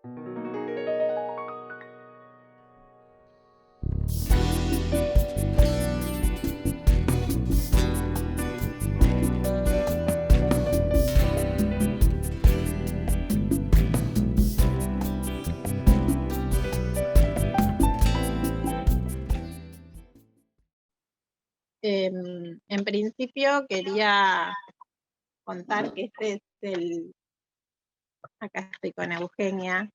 En principio quería contar que este es acá estoy con Eugenia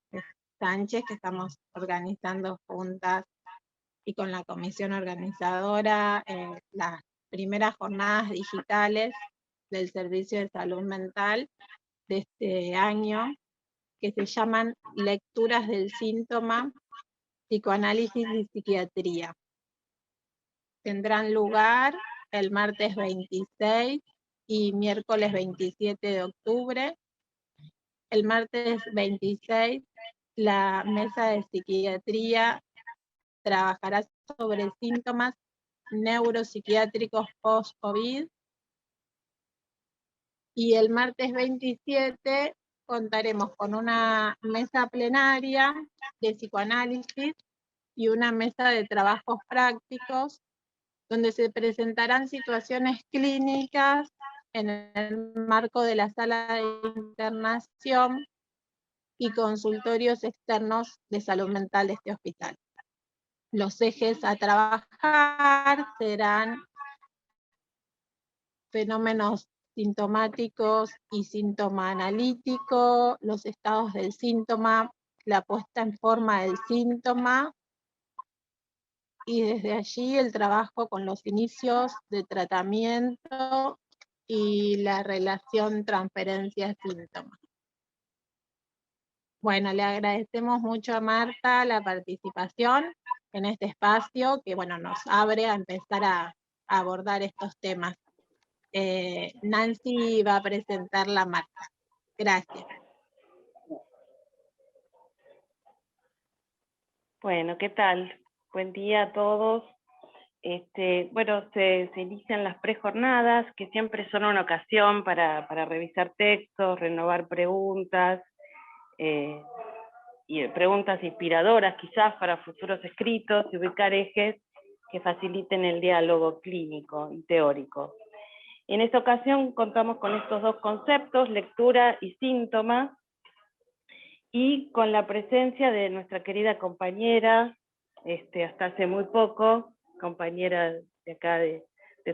Sánchez, que estamos organizando juntas y con la comisión organizadora las primeras jornadas digitales del Servicio de Salud Mental de este año, que se llaman Lecturas del Síntoma, Psicoanálisis y Psiquiatría. Tendrán lugar el martes 26 y miércoles 27 de octubre. El martes 26, la mesa de psiquiatría trabajará sobre síntomas neuropsiquiátricos post-COVID. Y el martes 27 contaremos con una mesa plenaria de psicoanálisis y una mesa de trabajos prácticos donde se presentarán situaciones clínicas en el marco de la sala de internación y consultorios externos de salud mental de este hospital. Los ejes a trabajar serán fenómenos sintomáticos y síntoma analítico, los estados del síntoma, la puesta en forma del síntoma, y desde allí el trabajo con los inicios de tratamiento y la relación transferencia-síntoma. Bueno, le agradecemos mucho a Marta la participación en este espacio que, bueno, nos abre a empezar a abordar estos temas. Nancy va a presentar la Marta. Gracias. Bueno, ¿qué tal? Buen día a todos. Bueno, se inician las prejornadas, que siempre son una ocasión para revisar textos, renovar preguntas, y preguntas inspiradoras quizás para futuros escritos y ubicar ejes que faciliten el diálogo clínico y teórico. En esta ocasión contamos con estos dos conceptos, lectura y síntoma, y con la presencia de nuestra querida compañera, hasta hace muy poco, compañera de acá de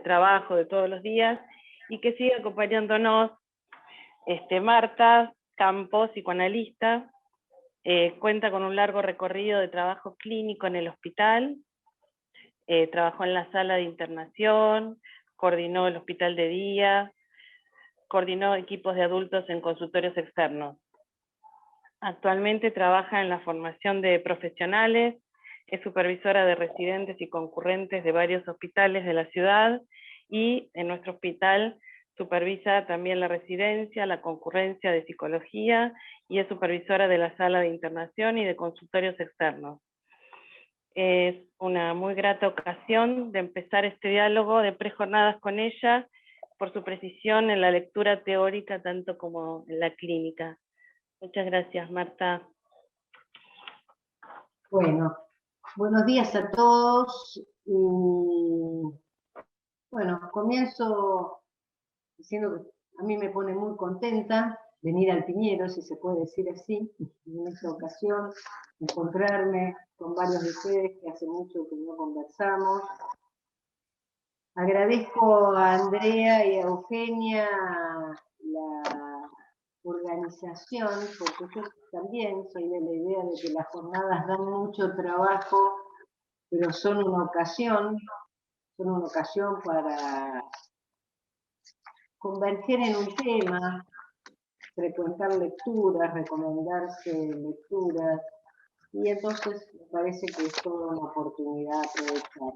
trabajo de todos los días, y que sigue acompañándonos, Marta Campos, psicoanalista, cuenta con un largo recorrido de trabajo clínico en el hospital, trabajó en la sala de internación, coordinó el hospital de día, coordinó equipos de adultos en consultorios externos. Actualmente trabaja en la formación de profesionales, es supervisora de residentes y concurrentes de varios hospitales de la ciudad, y en nuestro hospital supervisa también la residencia, la concurrencia de psicología, y es supervisora de la sala de internación y de consultorios externos. Es una muy grata ocasión de empezar este diálogo de prejornadas con ella, por su precisión en la lectura teórica tanto como en la clínica. Muchas gracias, Marta. Bueno, buenos días a todos. Bueno, comienzo diciendo que a mí me pone muy contenta venir al Piñero, si se puede decir así, en esta ocasión, encontrarme con varios de ustedes que hace mucho que no conversamos. Agradezco a Andrea y a Eugenia la organización, porque yo también soy de la idea de que las jornadas dan mucho trabajo, pero son una ocasión para converger en un tema, frecuentar lecturas, recomendarse lecturas, y entonces me parece que es toda una oportunidad aprovechar.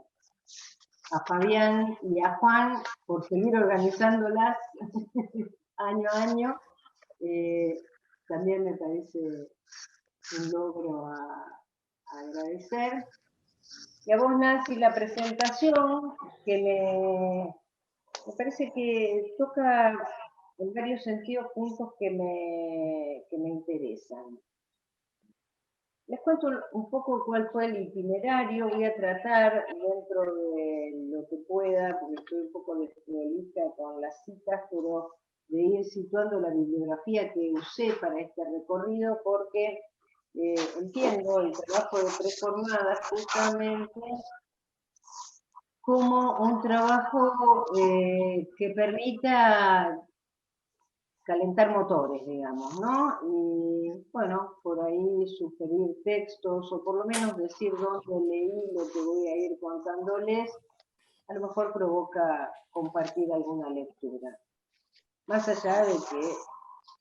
A Fabián y a Juan por seguir organizándolas año a año, también me parece un logro a agradecer. Y a vos, Nancy, la presentación, que me parece que toca en varios sentidos puntos que me interesan. Les cuento un poco cuál fue el itinerario. Voy a tratar, dentro de lo que pueda, porque estoy un poco desprolija con las citas, pero de ir situando la bibliografía que usé para este recorrido, porque entiendo el trabajo de preformadas justamente como un trabajo que permita calentar motores, digamos, ¿no? Y bueno, por ahí sugerir textos, o por lo menos decir dónde leí lo que voy a ir contándoles, a lo mejor provoca compartir alguna lectura. Más allá de que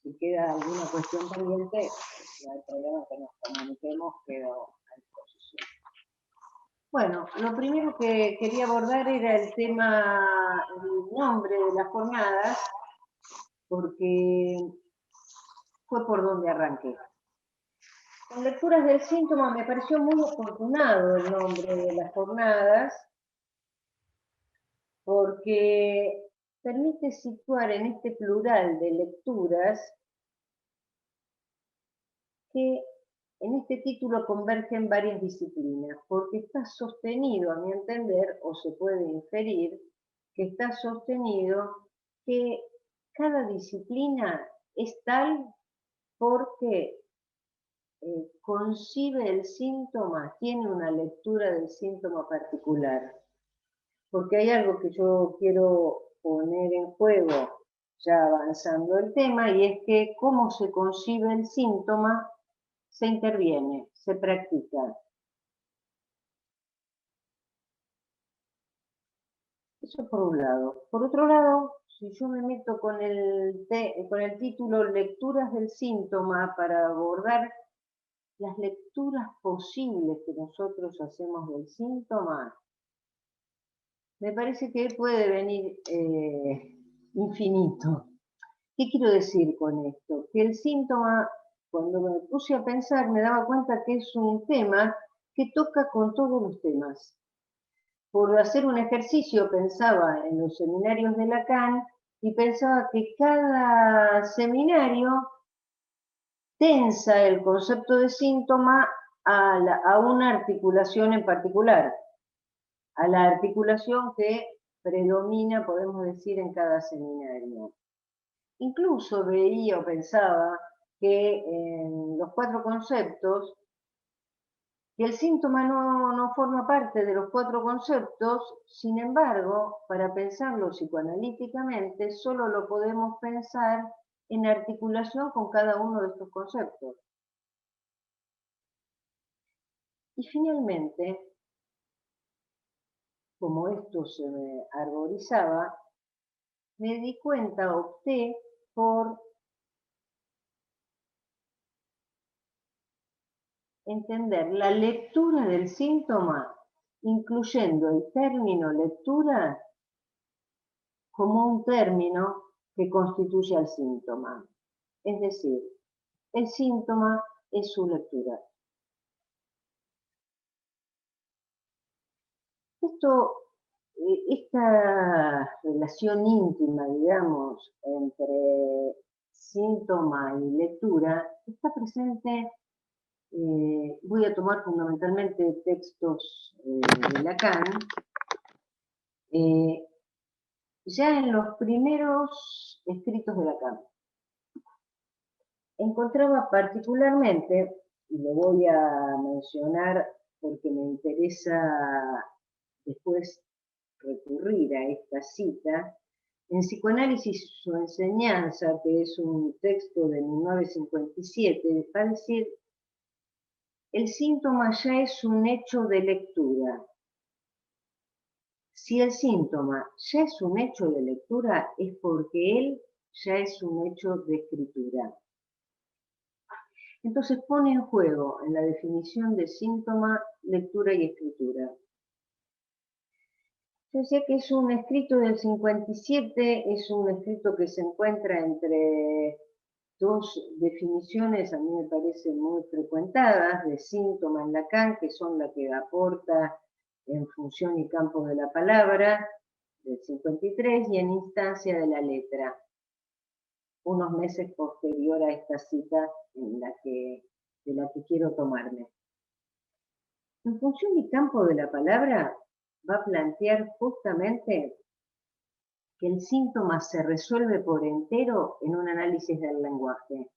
si queda alguna cuestión pendiente, no hay problema que nos comuniquemos, quedo a disposición. Bueno, lo primero que quería abordar era el tema, el nombre de las jornadas, porque fue por donde arranqué. Con Lecturas del Síntoma me pareció muy afortunado el nombre de las jornadas, porque permite situar en este plural de lecturas que en este título convergen varias disciplinas, porque está sostenido, a mi entender, o se puede inferir, que está sostenido que cada disciplina es tal porque concibe el síntoma, tiene una lectura del síntoma particular. Porque hay algo que yo quiero poner en juego, ya avanzando el tema, y es que cómo se concibe el síntoma, se interviene, se practica. Eso por un lado. Por otro lado, si yo me meto con el título Lecturas del Síntoma para abordar las lecturas posibles que nosotros hacemos del síntoma, me parece que puede venir infinito. ¿Qué quiero decir con esto? Que el síntoma, cuando me puse a pensar, me daba cuenta que es un tema que toca con todos los temas. Por hacer un ejercicio pensaba en los seminarios de Lacan y pensaba que cada seminario tensa el concepto de síntoma a una articulación en particular, a la articulación que predomina, podemos decir, en cada seminario. Incluso veía o pensaba que en los 4 conceptos, que el síntoma no forma parte de los 4 conceptos, sin embargo, para pensarlo psicoanalíticamente, solo lo podemos pensar en articulación con cada uno de estos conceptos. Y finalmente, como esto se me arborizaba, me di cuenta, opté por entender la lectura del síntoma, incluyendo el término lectura como un término que constituye al síntoma. Es decir, el síntoma es su lectura. Esta relación íntima, digamos, entre síntoma y lectura, está presente. Voy a tomar fundamentalmente textos de Lacan. Ya en los primeros escritos de Lacan, encontraba particularmente, y lo voy a mencionar porque me interesa después recurrir a esta cita, en Psicoanálisis y su enseñanza, que es un texto de 1957, va a decir: el síntoma ya es un hecho de lectura. Si el síntoma ya es un hecho de lectura, es porque él ya es un hecho de escritura. Entonces pone en juego en la definición de síntoma, lectura y escritura. Yo sé que es un escrito del 57, es un escrito que se encuentra entre 2 definiciones, a mí me parecen muy frecuentadas, de síntoma en Lacan, que son las que aporta en función y campo de la palabra, del 53, y en instancia de la letra, unos meses posterior a esta cita de la que quiero tomarme. En función y campo de la palabra, va a plantear justamente que el síntoma se resuelve por entero en un análisis del lenguaje,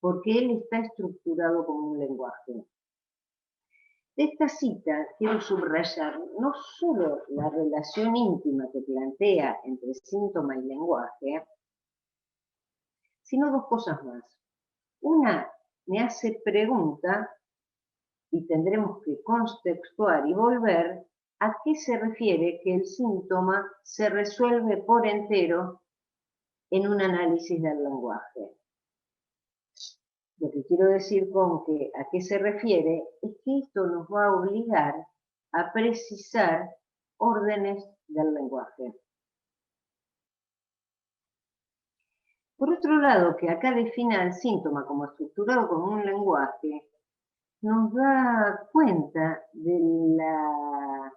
porque él está estructurado como un lenguaje. De esta cita quiero subrayar no solo la relación íntima que plantea entre síntoma y lenguaje, sino dos cosas más. Una me hace pregunta, y tendremos que contextuar y volver, a qué se refiere que el síntoma se resuelve por entero en un análisis del lenguaje. Lo que quiero decir con que a qué se refiere es que esto nos va a obligar a precisar órdenes del lenguaje. Por otro lado, que acá defina el síntoma como estructurado como un lenguaje, nos da cuenta de la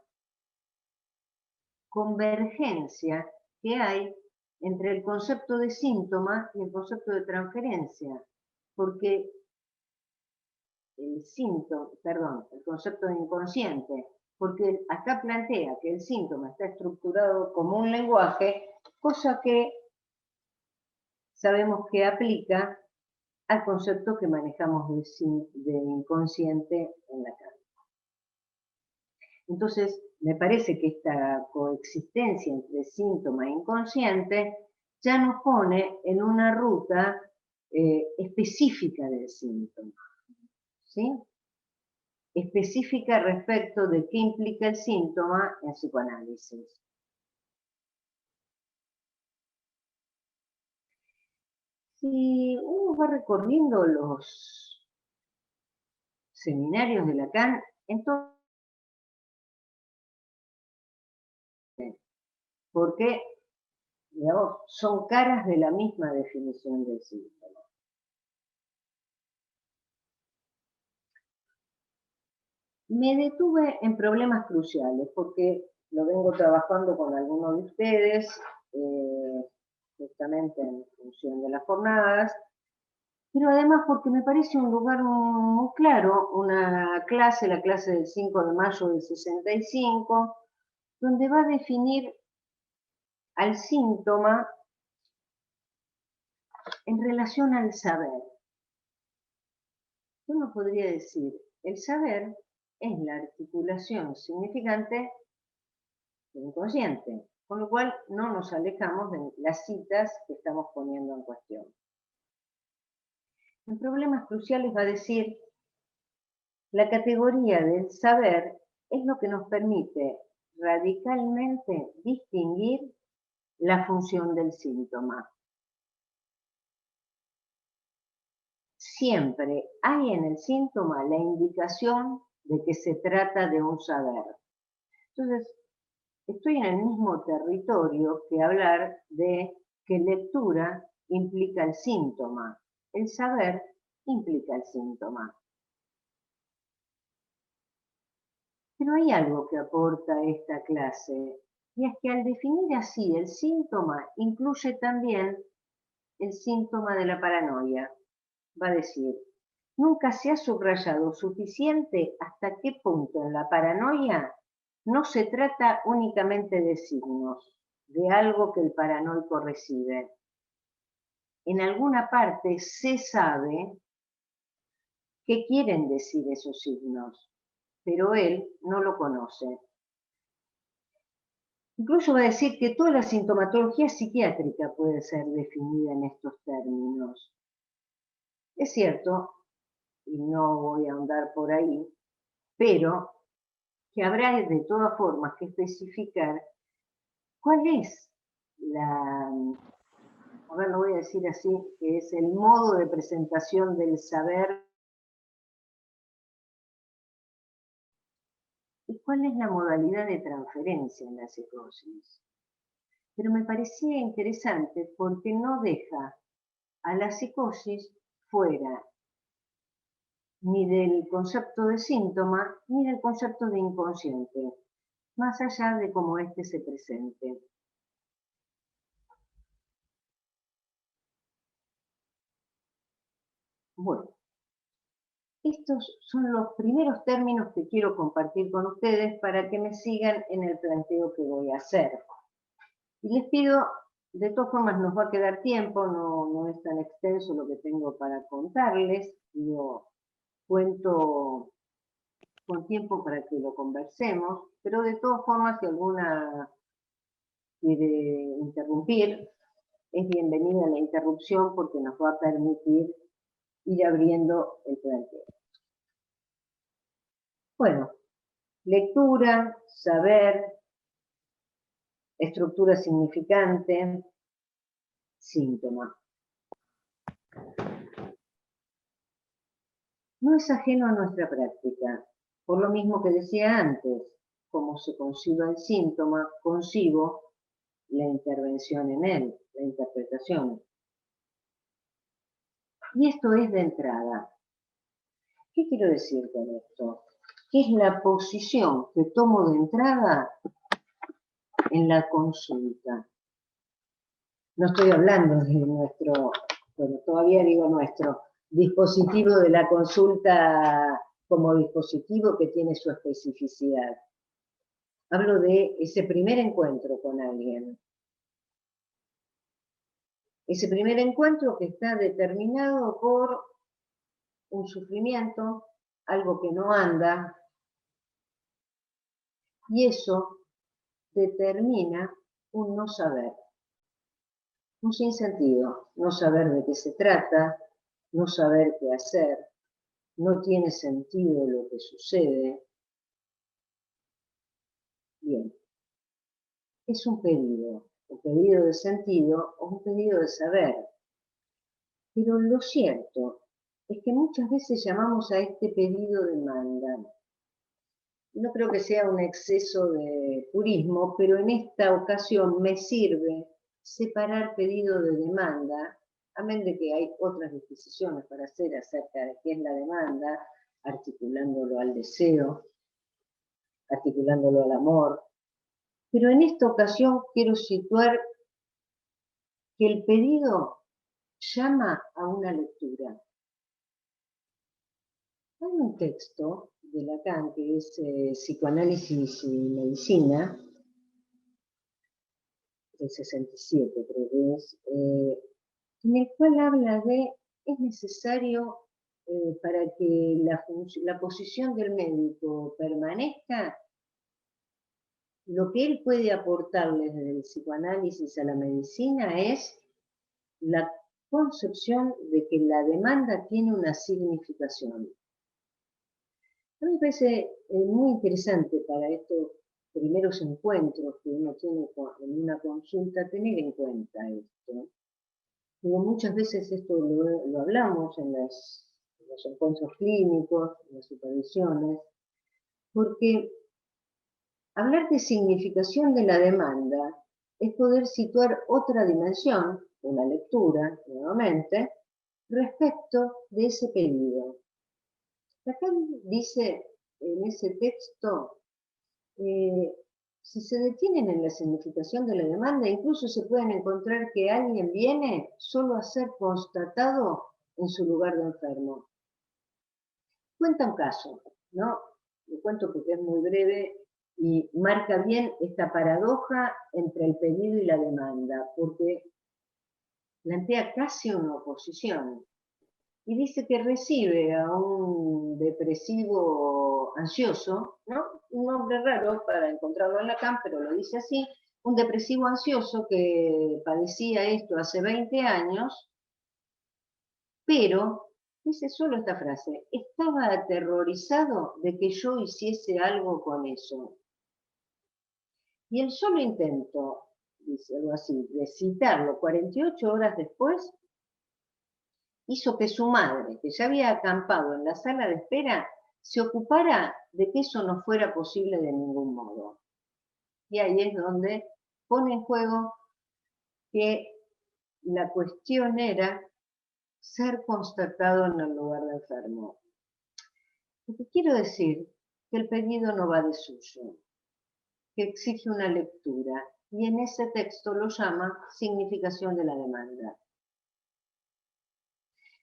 convergencia que hay entre el concepto de síntoma y el concepto de transferencia, porque el concepto de inconsciente, porque acá plantea que el síntoma está estructurado como un lenguaje, cosa que sabemos que aplica al concepto que manejamos de inconsciente en Lacan. Entonces, me parece que esta coexistencia entre síntoma e inconsciente ya nos pone en una ruta específica del síntoma, ¿sí? Específica respecto de qué implica el síntoma en psicoanálisis. Si uno va recorriendo los seminarios de Lacan, entonces, porque digamos, son caras de la misma definición del síntoma. Me detuve en problemas cruciales porque lo vengo trabajando con algunos de ustedes, justamente en función de las jornadas, pero además porque me parece un lugar muy claro, una clase, la clase del 5 de mayo del 65, donde va a definir al síntoma en relación al saber. Uno podría decir, el saber es la articulación significante del inconsciente, con lo cual no nos alejamos de las citas que estamos poniendo en cuestión. En problemas cruciales va a decir, la categoría del saber es lo que nos permite radicalmente distinguir la función del síntoma. Siempre hay en el síntoma la indicación de que se trata de un saber. Entonces, estoy en el mismo territorio que hablar de que lectura implica el síntoma, el saber implica el síntoma. Pero hay algo que aporta esta clase, y es que al definir así el síntoma, incluye también el síntoma de la paranoia. Va a decir, nunca se ha subrayado suficiente hasta qué punto en la paranoia no se trata únicamente de signos, de algo que el paranoico recibe. En alguna parte se sabe qué quieren decir esos signos, pero él no lo conoce. Incluso va a decir que toda la sintomatología psiquiátrica puede ser definida en estos términos. Es cierto, y no voy a ahondar por ahí, pero que habrá de todas formas que especificar cuál es lo voy a decir así, que es el modo de presentación del saber y cuál es la modalidad de transferencia en la psicosis. Pero me parecía interesante porque no deja a la psicosis fuera ni del concepto de síntoma ni del concepto de inconsciente, más allá de cómo éste se presente. Bueno, estos son los primeros términos que quiero compartir con ustedes para que me sigan en el planteo que voy a hacer. Y les pido, de todas formas nos va a quedar tiempo, no es tan extenso lo que tengo para contarles, yo cuento con tiempo para que lo conversemos, pero de todas formas si alguna quiere interrumpir, es bienvenida la interrupción porque nos va a permitir ir abriendo el planteo. Bueno, lectura, saber, estructura significante, síntoma. No es ajeno a nuestra práctica, por lo mismo que decía antes, como se conciba el síntoma, concibo la intervención en él, la interpretación. Y esto es de entrada. ¿Qué quiero decir con esto? Que es la posición que tomo de entrada en la consulta. No estoy hablando de nuestro, bueno, todavía digo nuestro, dispositivo de la consulta como dispositivo que tiene su especificidad. Hablo de ese primer encuentro con alguien. Ese primer encuentro que está determinado por un sufrimiento, algo que no anda, y eso determina un no saber, un sinsentido, no saber de qué se trata, no saber qué hacer, no tiene sentido lo que sucede. Bien, es un pedido de sentido o un pedido de saber. Pero lo cierto es que muchas veces llamamos a este pedido demanda. No creo que sea un exceso de purismo, pero en esta ocasión me sirve separar pedido de demanda, amén de que hay otras disquisiciones para hacer acerca de qué es la demanda, articulándolo al deseo, articulándolo al amor. Pero en esta ocasión quiero situar que el pedido llama a una lectura. Hay un texto de Lacan que es Psicoanálisis y Medicina, del 67 creo que es, en el cual habla de, es necesario para que la posición del médico permanezca, lo que él puede aportarle desde el psicoanálisis a la medicina es la concepción de que la demanda tiene una significación. A mí me parece muy interesante para estos primeros encuentros que uno tiene en una consulta tener en cuenta esto. Pero muchas veces esto lo hablamos en los encuentros clínicos, en las supervisiones, porque hablar de significación de la demanda es poder situar otra dimensión, una lectura, nuevamente, respecto de ese pedido. Lacan dice en ese texto, si se detienen en la significación de la demanda, incluso se pueden encontrar que alguien viene solo a ser constatado en su lugar de enfermo. Cuenta un caso, ¿no? Lo cuento porque es muy breve y marca bien esta paradoja entre el pedido y la demanda, porque plantea casi una oposición. Y dice que recibe a un depresivo ansioso, ¿no? Un nombre raro para encontrarlo en Lacan, pero lo dice así, un depresivo ansioso que padecía esto hace 20 años, pero, dice solo esta frase, estaba aterrorizado de que yo hiciese algo con eso. Y el solo intento, dice algo así, de citarlo 48 horas después, hizo que su madre, que ya había acampado en la sala de espera, se ocupara de que eso no fuera posible de ningún modo. Y ahí es donde pone en juego que la cuestión era ser constatado en el lugar de enfermo. Lo que quiero decir que el pedido no va de suyo, que exige una lectura, y en ese texto lo llama significación de la demanda.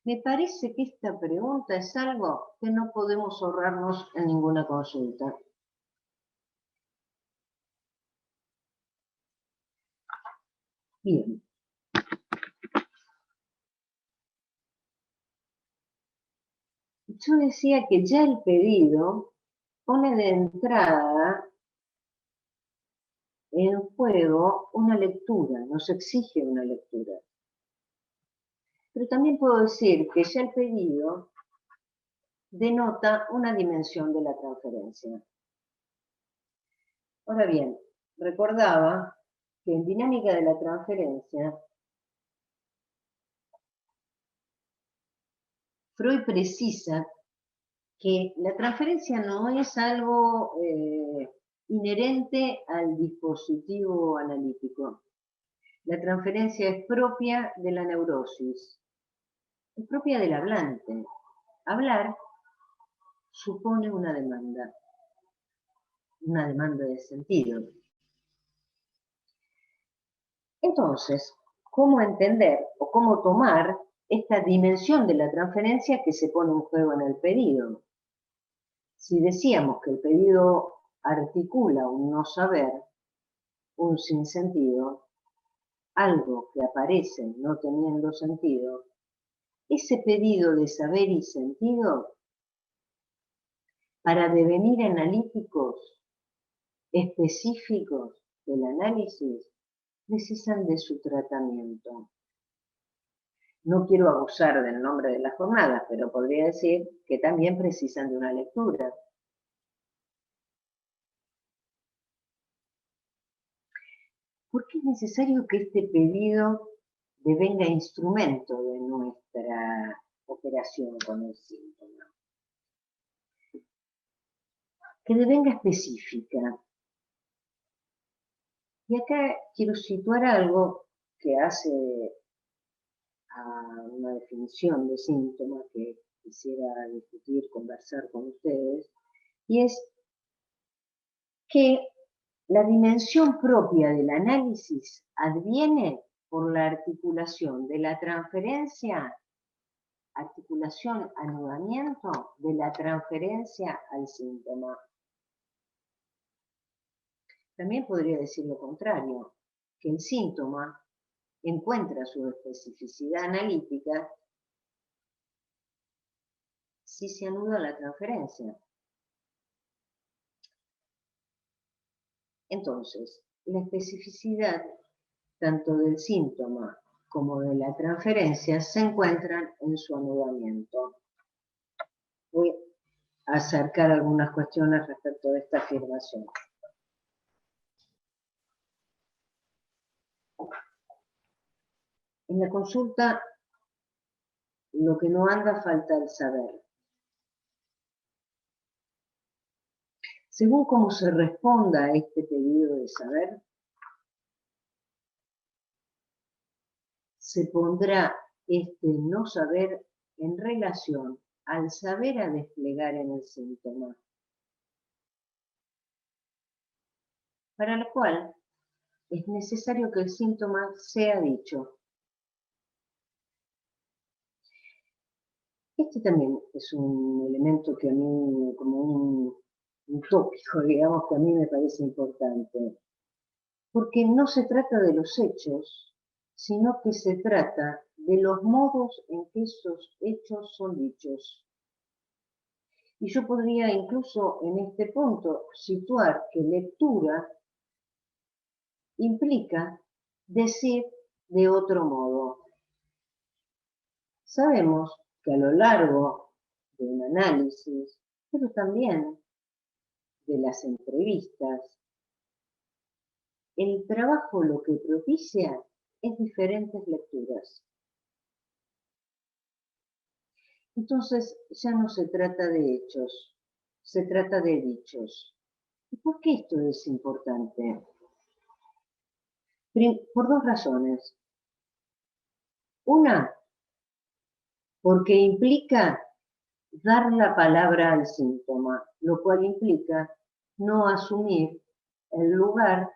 Me parece que esta pregunta es algo que no podemos ahorrarnos en ninguna consulta. Bien. Yo decía que ya el pedido pone de entrada en juego una lectura, nos exige una lectura. Pero también puedo decir que ya el pedido denota una dimensión de la transferencia. Ahora bien, recordaba que en dinámica de la transferencia, Freud precisa que la transferencia no es algo inherente al dispositivo analítico. La transferencia es propia de la neurosis, es propia del hablante. Hablar supone una demanda de sentido. Entonces, ¿cómo entender o cómo tomar esta dimensión de la transferencia que se pone en juego en el pedido? Si decíamos que el pedido articula un no saber, un sinsentido, algo que aparece no teniendo sentido, ese pedido de saber y sentido, para devenir analíticos específicos del análisis, precisan de su tratamiento. No quiero abusar del nombre de las jornadas, pero podría decir que también precisan de una lectura. ¿Por qué es necesario que este pedido devenga instrumento de nuestra operación con el síntoma? Que devenga específica. Y acá quiero situar algo que hace a una definición de síntoma que quisiera discutir, conversar con ustedes, y es que la dimensión propia del análisis adviene por la articulación de la transferencia, articulación, anudamiento de la transferencia al síntoma. También podría decir lo contrario, que el síntoma encuentra su especificidad analítica si se anuda la transferencia. Entonces, la especificidad tanto del síntoma como de la transferencia se encuentran en su anudamiento. Voy a acercar algunas cuestiones respecto de esta afirmación. En la consulta, lo que no anda falta el saber. Según cómo se responda a este pedido de saber, se pondrá este no saber en relación al saber a desplegar en el síntoma, para lo cual es necesario que el síntoma sea dicho. Este también es un elemento que a mí, como un tópico, digamos, que a mí me parece importante, porque no se trata de los hechos, sino que se trata de los modos en que esos hechos son dichos. Y yo podría incluso en este punto situar que lectura implica decir de otro modo. Sabemos que a lo largo de un análisis, pero también de las entrevistas, el trabajo lo que propicia es diferentes lecturas. Entonces ya no se trata de hechos, se trata de dichos. ¿Y por qué esto es importante? Por dos razones. Una, porque implica dar la palabra al síntoma, lo cual implica no asumir el lugar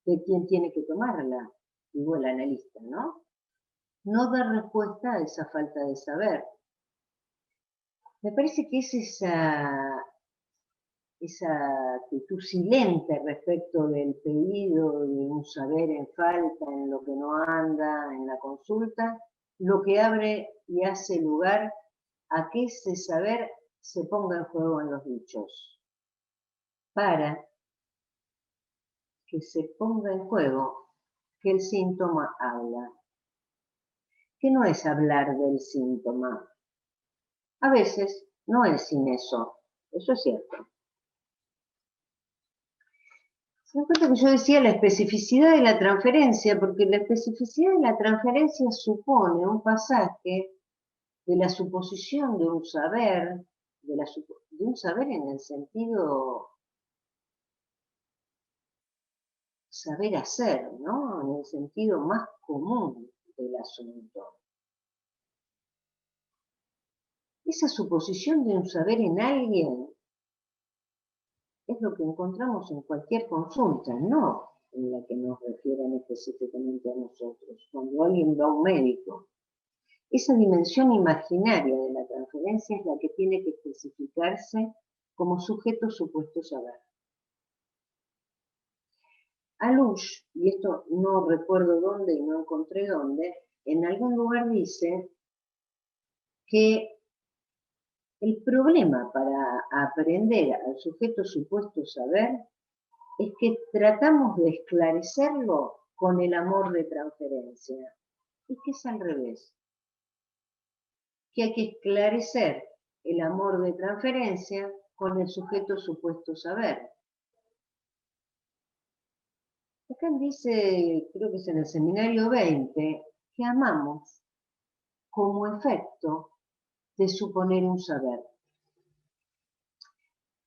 de quien tiene que tomarla, digo el analista, ¿no? no da respuesta a esa falta de saber. Me parece que es esa actitud silente respecto del pedido de un saber en falta, en lo que no anda, en la consulta, lo que abre y hace lugar a que ese saber se ponga en juego en los dichos, para que se ponga en juego que el síntoma habla, que no es hablar del síntoma. A veces no es sin eso es cierto. Se dan cuenta que yo decía la especificidad de la transferencia, porque la especificidad de la transferencia supone un pasaje de la suposición de un saber, de un saber en el sentido saber hacer, ¿no? En el sentido más común del asunto. Esa suposición de un saber en alguien es lo que encontramos en cualquier consulta, no en la que nos refieren específicamente a nosotros. Cuando alguien va a un médico, esa dimensión imaginaria de la transferencia es la que tiene que especificarse como sujeto supuesto saber. Alush, y esto no recuerdo dónde y no encontré dónde, en algún lugar dice que el problema para aprender al sujeto supuesto saber es que tratamos de esclarecerlo con el amor de transferencia. Y que es al revés. Que hay que esclarecer el amor de transferencia con el sujeto supuesto saber. Acá dice, creo que es en el seminario 20, que amamos como efecto de suponer un saber.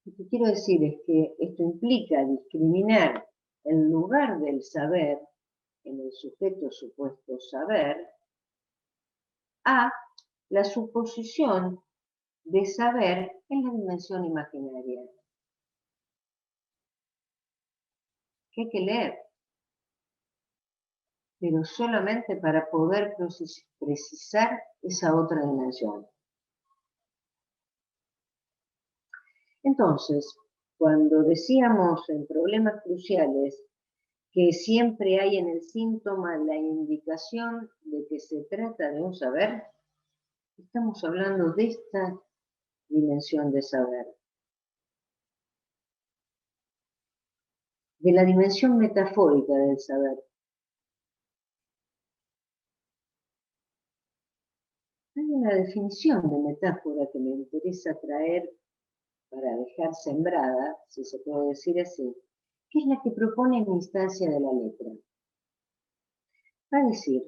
Lo que quiero decir es que esto implica discriminar el lugar del saber en el sujeto supuesto saber a la suposición de saber en la dimensión imaginaria. Que hay que leer, pero solamente para poder precisar esa otra dimensión. Entonces, cuando decíamos en problemas cruciales que siempre hay en el síntoma la indicación de que se trata de un saber, estamos hablando de esta dimensión de saber, de la dimensión metafórica del saber. Hay una definición de metáfora que me interesa traer para dejar sembrada, si se puede decir así, que es la que propone en instancia de la letra. Va a decir,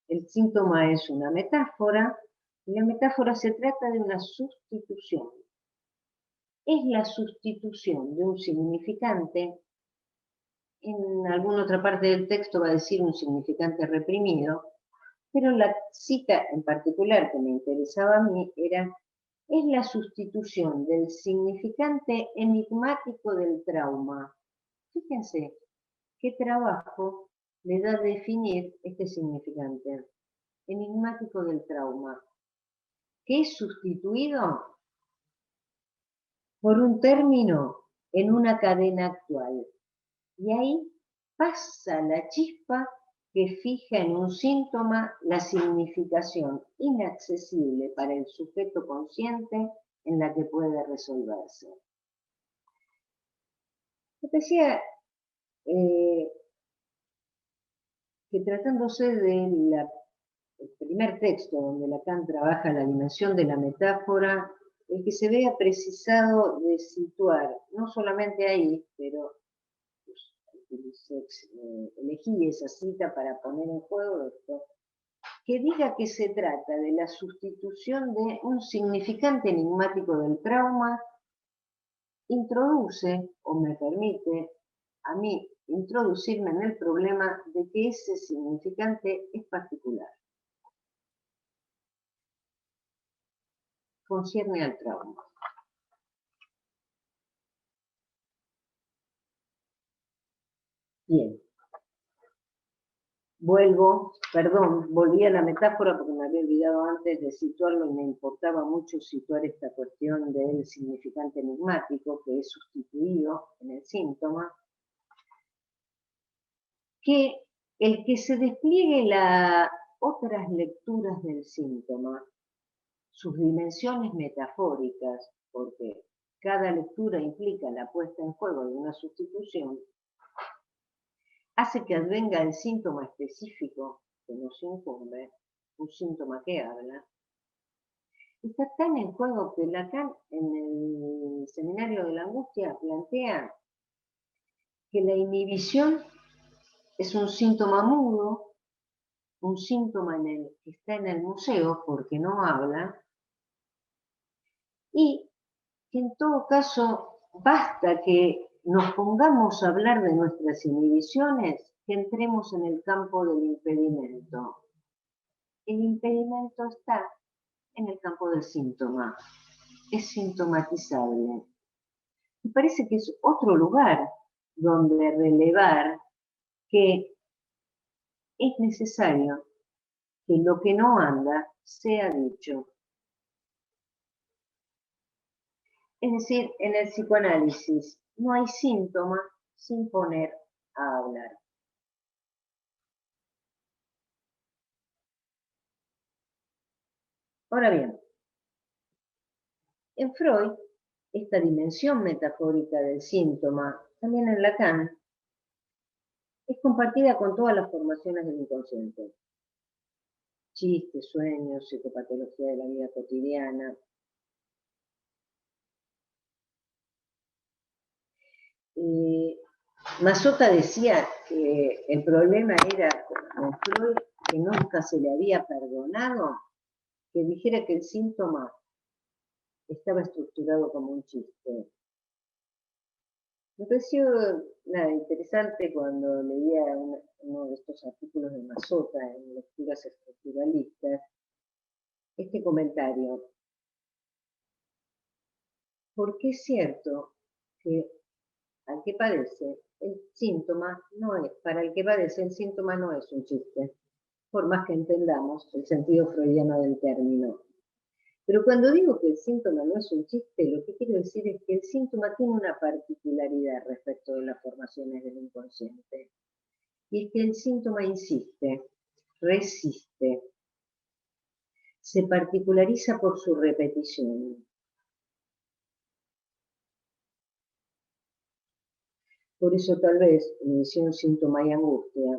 el síntoma es una metáfora, y la metáfora se trata de una sustitución. Es la sustitución de un significante, en alguna otra parte del texto va a decir un significante reprimido, pero la cita en particular que me interesaba a mí era, es la sustitución del significante enigmático del trauma. Fíjense qué trabajo le da definir este significante enigmático del trauma, que es sustituido por un término en una cadena actual. Y ahí pasa la chispa que fija en un síntoma la significación inaccesible para el sujeto consciente en la que puede resolverse. Yo decía que tratándose del primer texto donde Lacan trabaja la dimensión de la metáfora, el que se vea precisado de situar, no solamente ahí, pero elegí esa cita para poner en juego esto, que diga que se trata de la sustitución de un significante enigmático del trauma, introduce, o me permite a mí introducirme en el problema de que ese significante es particular. Concierne al trauma. Bien. volví a la metáfora porque me había olvidado antes de situarlo y me importaba mucho situar esta cuestión del significante enigmático que es sustituido en el síntoma, que el que se despliegue las otras lecturas del síntoma, sus dimensiones metafóricas, porque cada lectura implica la puesta en juego de una sustitución, hace que advenga el síntoma específico que nos incumbe, un síntoma que habla, está tan en juego que Lacan en el Seminario de la Angustia plantea que la inhibición es un síntoma mudo, un síntoma que está en el museo porque no habla, y que en todo caso basta que nos pongamos a hablar de nuestras inhibiciones, que entremos en el campo del impedimento. El impedimento está en el campo del síntoma, es sintomatizable. Me parece que es otro lugar donde relevar que es necesario que lo que no anda sea dicho. Es decir, en el psicoanálisis no hay síntoma sin poner a hablar. Ahora bien, en Freud, esta dimensión metafórica del síntoma, también en Lacan, es compartida con todas las formaciones del inconsciente. Chistes, sueños, psicopatología de la vida cotidiana. Mazzotta decía que el problema era con Freud que nunca se le había perdonado que dijera que el síntoma estaba estructurado como un chiste. Me pareció interesante cuando leía uno de estos artículos de Mazzotta en Lecturas Estructuralistas, este comentario. Porque es cierto que al que padece el síntoma no es, para el que padece el síntoma no es un chiste, por más que entendamos el sentido freudiano del término. Pero cuando digo que el síntoma no es un chiste, lo que quiero decir es que el síntoma tiene una particularidad respecto de las formaciones del inconsciente. Y es que el síntoma insiste, resiste, se particulariza por su repetición. Por eso tal vez mi edición Síntoma y Angustia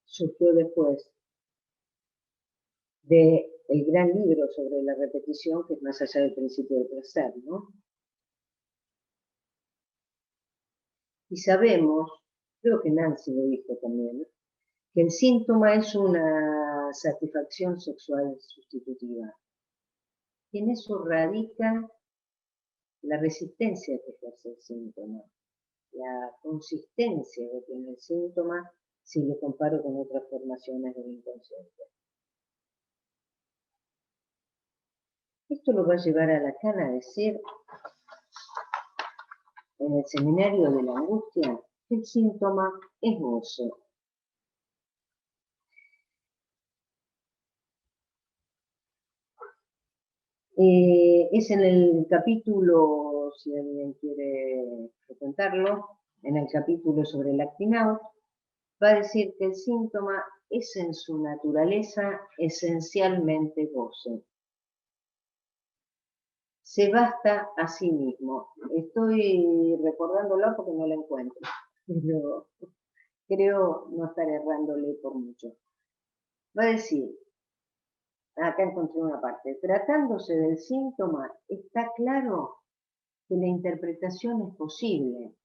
surgió después del gran libro sobre la repetición, que es Más allá del principio del placer, ¿no? Y sabemos, creo que Nancy lo dijo también, que el síntoma es una satisfacción sexual sustitutiva. Y en eso radica la resistencia que ejerce el síntoma, la consistencia que tiene el síntoma si lo comparo con otras formaciones del inconsciente. Esto lo va a llevar a Lacan a decir en el Seminario de la Angustia que el síntoma es gozo. Es en el capítulo, si alguien quiere frecuentarlo, en el capítulo sobre el acting out, va a decir que el síntoma es en su naturaleza esencialmente gozo. Se basta a sí mismo. Estoy recordándolo porque no lo encuentro, pero creo no estar errándole por mucho. Va a decir, acá encontré una parte, tratándose del síntoma, está claro que la interpretación es posible,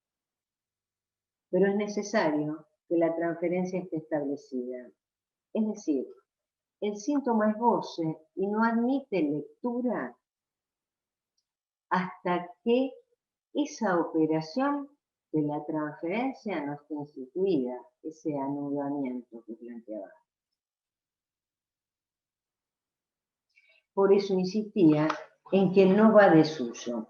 pero es necesario que la transferencia esté establecida. Es decir, el síntoma es goce y no admite lectura hasta que esa operación de la transferencia no esté instituida, ese anudamiento que planteaba. Por eso insistía en que no va de suyo.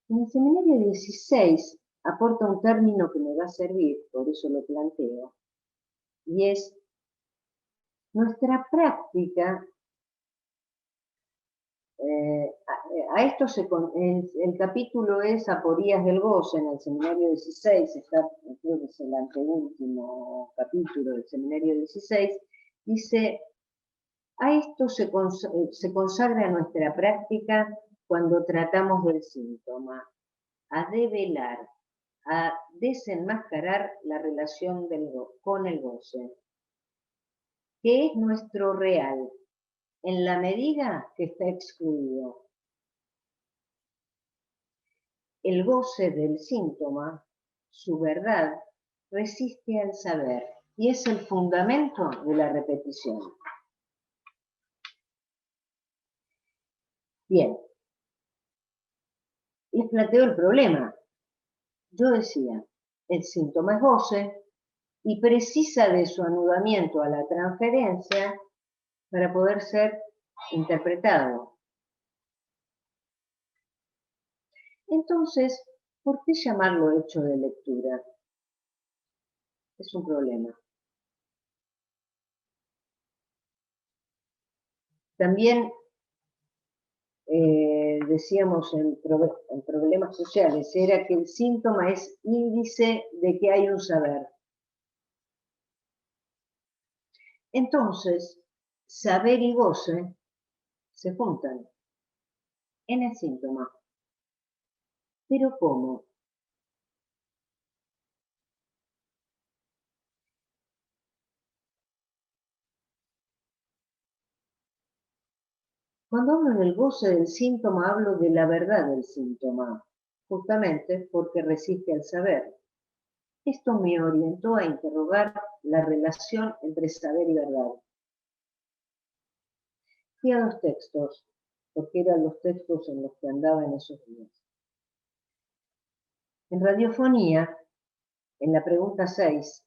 En el seminario 16 aporta un término que me va a servir, por eso lo planteo, y es nuestra práctica. A esto el capítulo es Aporías del Goce, en el seminario 16, creo que es el anteúltimo capítulo del seminario 16, dice, a esto se consagra nuestra práctica cuando tratamos del síntoma, a develar, a desenmascarar la relación con el goce, que es nuestro real, en la medida que está excluido. El goce del síntoma, su verdad, resiste al saber y es el fundamento de la repetición. Bien, les planteo el problema. Yo decía, el síntoma es goce y precisa de su anudamiento a la transferencia para poder ser interpretado. Entonces, ¿por qué llamarlo hecho de lectura? Es un problema. También decíamos en problemas sociales, era que el síntoma es índice de que hay un saber. Entonces, saber y goce se juntan en el síntoma. ¿Pero cómo? Cuando hablo del goce del síntoma, hablo de la verdad del síntoma, justamente porque resiste al saber. Esto me orientó a interrogar la relación entre saber y verdad. Fui a los textos, porque eran los textos en los que andaba en esos días. En radiofonía, en la pregunta 6,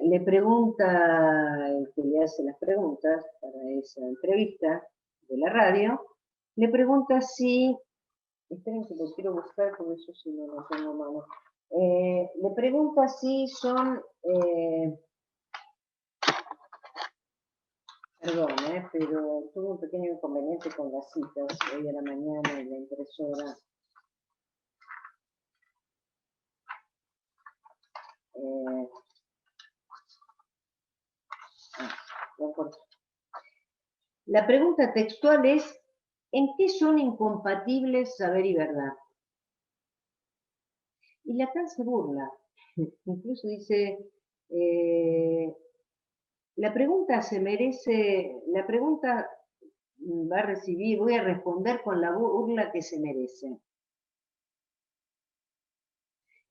le pregunta el que le hace las preguntas para esa entrevista de la radio, le pregunta si, esperen que lo quiero buscar porque eso sí no lo tengo a mano, le pregunta si son, perdón, pero tuve un pequeño inconveniente con las citas hoy a la mañana en la impresora. La pregunta textual es, ¿en qué son incompatibles saber y verdad? Y Lacan se burla, incluso dice, la pregunta va a recibir, voy a responder con la burla que se merece.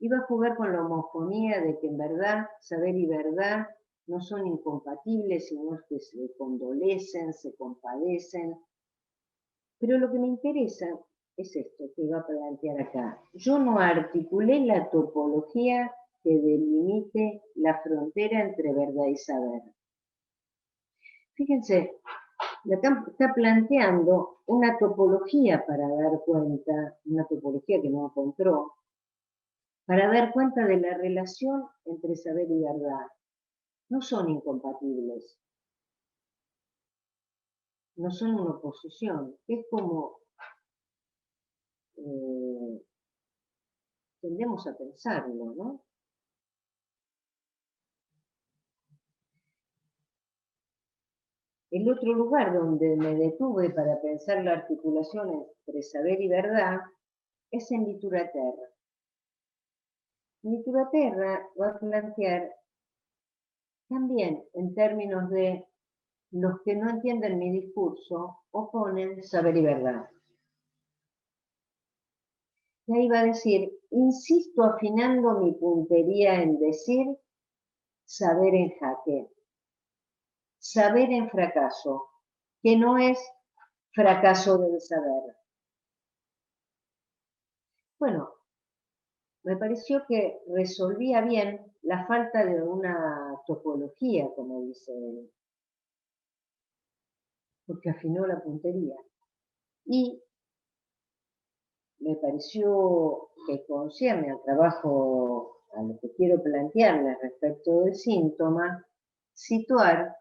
Y va a jugar con la homofonía de que en verdad, saber y verdad no son incompatibles, sino que se condolecen, se compadecen. Pero lo que me interesa es esto que va a plantear acá. Yo no articulé la topología que delimite la frontera entre verdad y saber. Fíjense, está planteando una topología para dar cuenta, una topología que no encontró, para dar cuenta de la relación entre saber y verdad. No son incompatibles, no son una oposición, es como tendemos a pensarlo, ¿no? El otro lugar donde me detuve para pensar la articulación entre saber y verdad es en Literaterra. Literaterra va a plantear también en términos de los que no entienden mi discurso oponen saber y verdad. Y ahí va a decir, insisto afinando mi puntería en decir saber en jaque, saber en fracaso, que no es fracaso del saber. Bueno, me pareció que resolvía bien la falta de una topología, como dice él, porque afinó la puntería. Y me pareció que concierne al trabajo, a lo que quiero plantearles respecto del síntoma, situar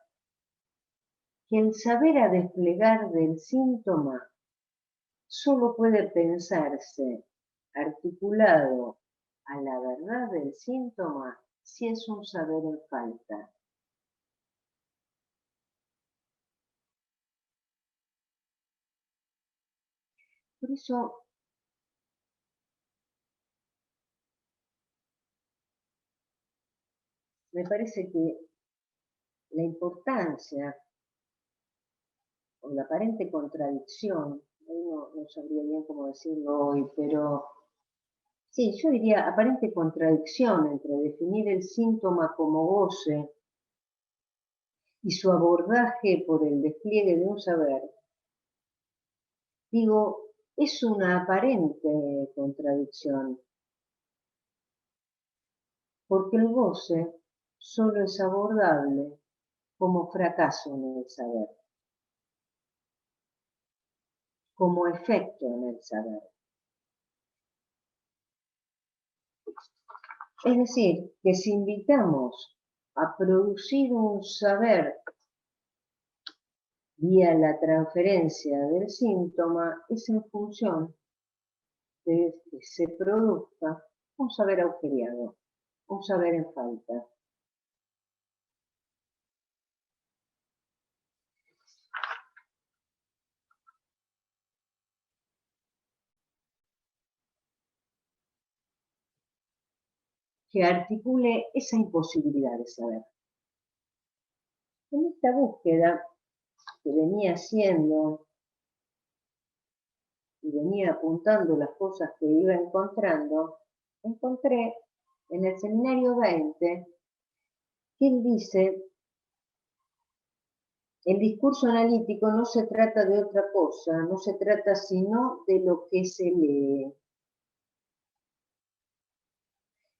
que el saber a desplegar del síntoma solo puede pensarse articulado a la verdad del síntoma si es un saber en falta. Por eso, me parece que la importancia o la aparente contradicción, no sabría bien cómo decirlo hoy, pero sí, yo diría aparente contradicción entre definir el síntoma como goce y su abordaje por el despliegue de un saber. Digo, es una aparente contradicción, porque el goce solo es abordable como fracaso en el saber, como efecto en el saber. Es decir, que si invitamos a producir un saber vía la transferencia del síntoma, es en función de que se produzca un saber agujereado, un saber en falta. Que articule esa imposibilidad de saber. En esta búsqueda que venía haciendo y venía apuntando las cosas que iba encontrando, encontré en el seminario 20 que él dice: el discurso analítico no se trata de otra cosa, no se trata sino de lo que se lee.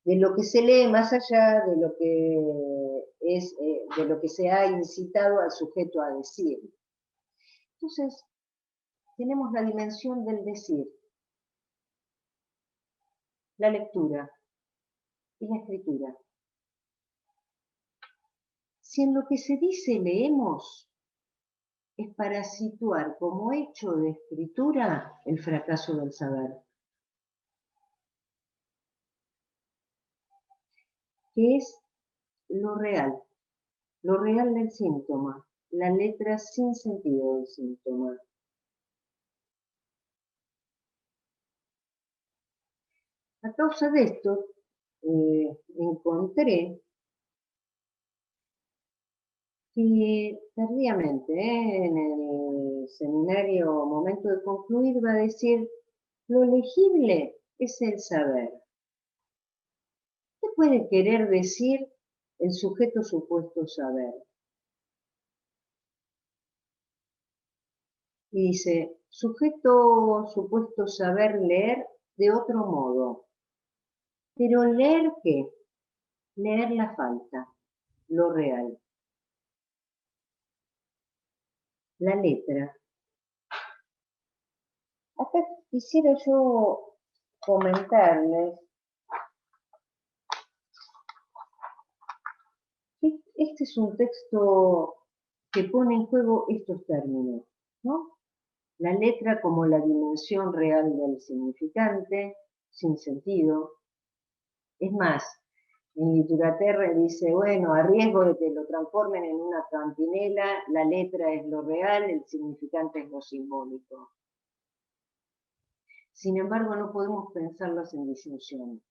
De lo que se lee más allá de lo que es, de lo que se ha incitado al sujeto a decir. Entonces, tenemos la dimensión del decir, la lectura y la escritura. Si en lo que se dice leemos, es para situar como hecho de escritura el fracaso del saber, que es lo real del síntoma, la letra sin sentido del síntoma. A causa de esto, encontré que tardíamente, en el seminario Momento de Concluir, va a decir: lo legible es el saber. ¿Qué puede querer decir el sujeto supuesto saber? Y dice: sujeto supuesto saber leer de otro modo. Pero ¿leer qué? Leer la falta, lo real. La letra. Acá quisiera yo comentarles que este es un texto que pone en juego estos términos, ¿no? La letra como la dimensión real del significante, sin sentido. Es más, en Literaterre dice, bueno, a riesgo de que lo transformen en una cantinela, la letra es lo real, el significante es lo simbólico. Sin embargo, no podemos pensarlas en disyunción.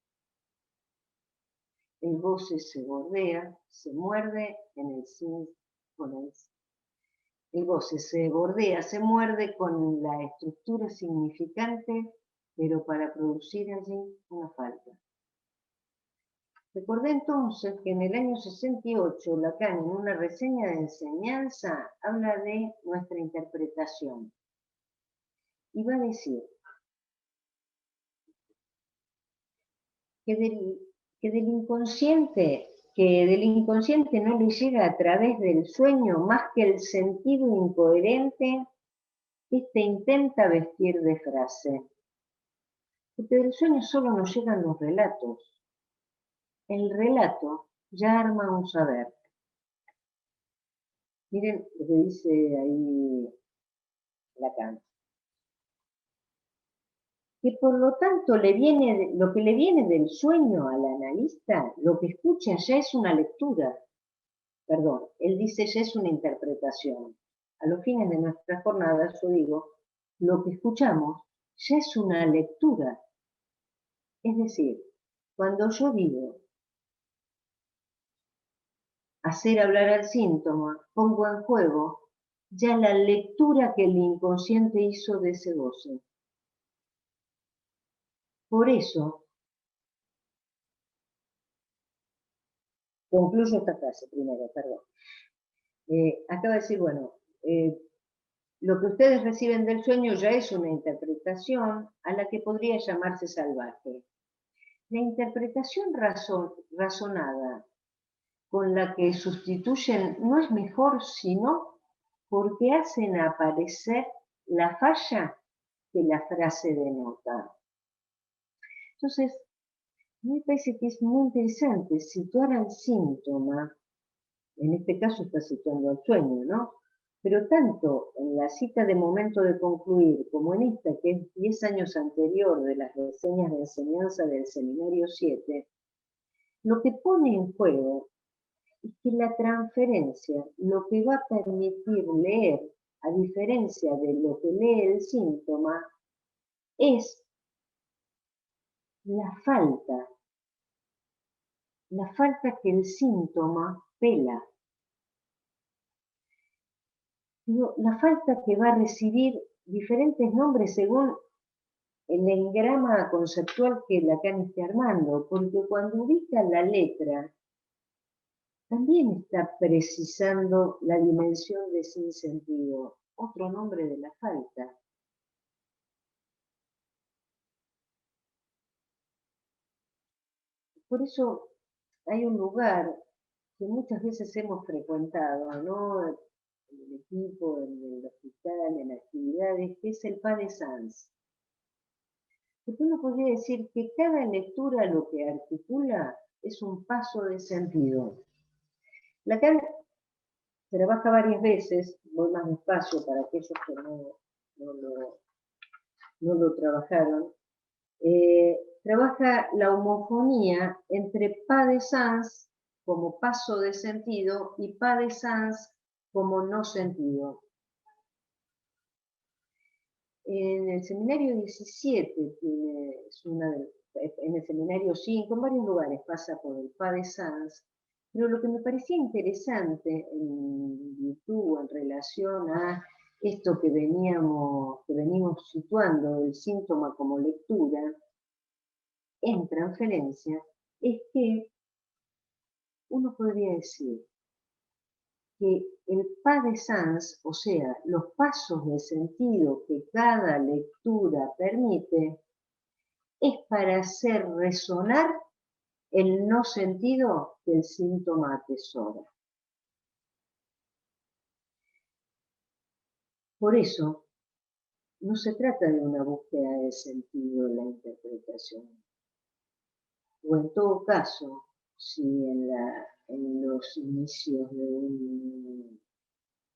El goce se bordea, se muerde en el sin con el. El goce se bordea, se muerde con la estructura significante, pero para producir allí una falta. Recordé entonces que en el año 68 Lacan, en una reseña de enseñanza, habla de nuestra interpretación. Y va a decir que del inconsciente no le llega a través del sueño más que el sentido incoherente que intenta vestir de frase. Porque del sueño solo nos llegan los relatos. El relato ya arma un saber. Miren lo que dice ahí Lacan. Que por lo tanto lo que le viene del sueño al analista, lo que escucha ya es una lectura. Perdón, él dice ya es una interpretación. A los fines de nuestra jornada, yo digo, lo que escuchamos ya es una lectura. Es decir, cuando yo digo hacer hablar al síntoma, pongo en juego ya la lectura que el inconsciente hizo de ese goce. Por eso, concluyo esta frase primero, perdón. Acaba de decir, bueno, lo que ustedes reciben del sueño ya es una interpretación a la que podría llamarse salvaje. La interpretación razonada con la que sustituyen no es mejor, sino porque hacen aparecer la falla que la frase denota. Entonces, me parece que es muy interesante situar al síntoma, en este caso está situando al sueño, ¿no? Pero tanto en la cita de momento de concluir como en esta, que es 10 años anterior de las reseñas de enseñanza del seminario 7, lo que pone en juego es que la transferencia lo que va a permitir leer, a diferencia de lo que lee el síntoma, es la falta que el síntoma pela. La falta que va a recibir diferentes nombres según el engrama conceptual que Lacan esté armando, porque cuando ubica la letra, también está precisando la dimensión de sinsentido, otro nombre de la falta. Por eso hay un lugar que muchas veces hemos frecuentado, ¿no? En el equipo, en el hospital, en actividades, que es el Pas de Sans. Porque uno podría decir que cada lectura lo que articula es un paso de sentido. Lacan trabaja varias veces, voy más despacio para aquellos que no lo trabajaron, trabaja la homofonía entre pas de sens como paso de sentido y pas de sens como no sentido. En el seminario 17, en el seminario 5, en varios lugares pasa por el pas de sens, pero lo que me parecía interesante en virtud, en relación a esto que venimos situando, el síntoma como lectura, en transferencia, es que uno podría decir que el pas de sens, o sea, los pasos de sentido que cada lectura permite, es para hacer resonar el no sentido que el síntoma atesora. Por eso, no se trata de una búsqueda de sentido en la interpretación. O en todo caso, si en los inicios de un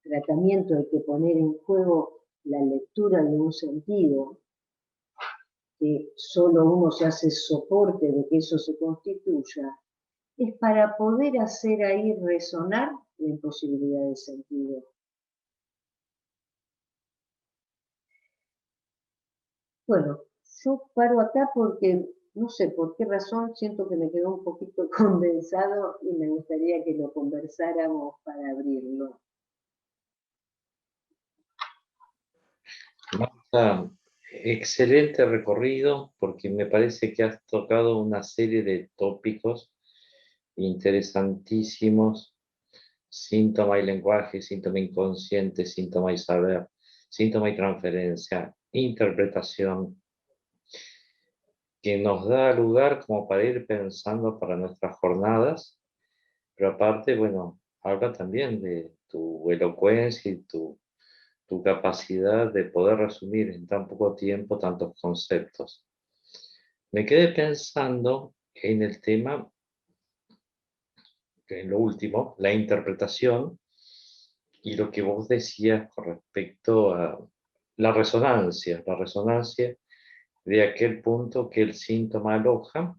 tratamiento hay que poner en juego la lectura de un sentido, que solo uno se hace soporte de que eso se constituya, es para poder hacer ahí resonar la imposibilidad de sentido. Bueno, yo paro acá porque no sé por qué razón siento que me quedó un poquito condensado y me gustaría que lo conversáramos para abrirlo. Marta, excelente recorrido porque me parece que has tocado una serie de tópicos interesantísimos: síntoma y lenguaje, síntoma inconsciente, síntoma y saber, síntoma y transferencia, interpretación, que nos da lugar como para ir pensando para nuestras jornadas, pero aparte, bueno, habla también de tu elocuencia y tu capacidad de poder resumir en tan poco tiempo tantos conceptos. me quedé pensando en el tema, en lo último, la interpretación y lo que vos decías con respecto a la resonancia de aquel punto que el síntoma aloja,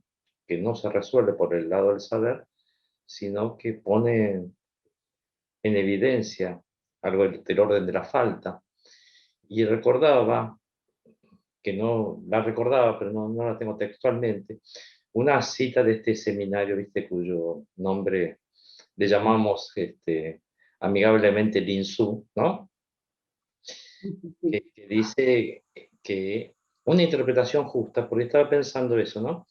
que no se resuelve por el lado del saber, sino que pone en evidencia algo del orden de la falta. Y recordaba, que no la recordaba, pero no la tengo textualmente, una cita de este seminario, ¿viste? Cuyo nombre le llamamos amigablemente Linsu, ¿no? Que dice que una interpretación justa, porque estaba pensando eso, ¿no?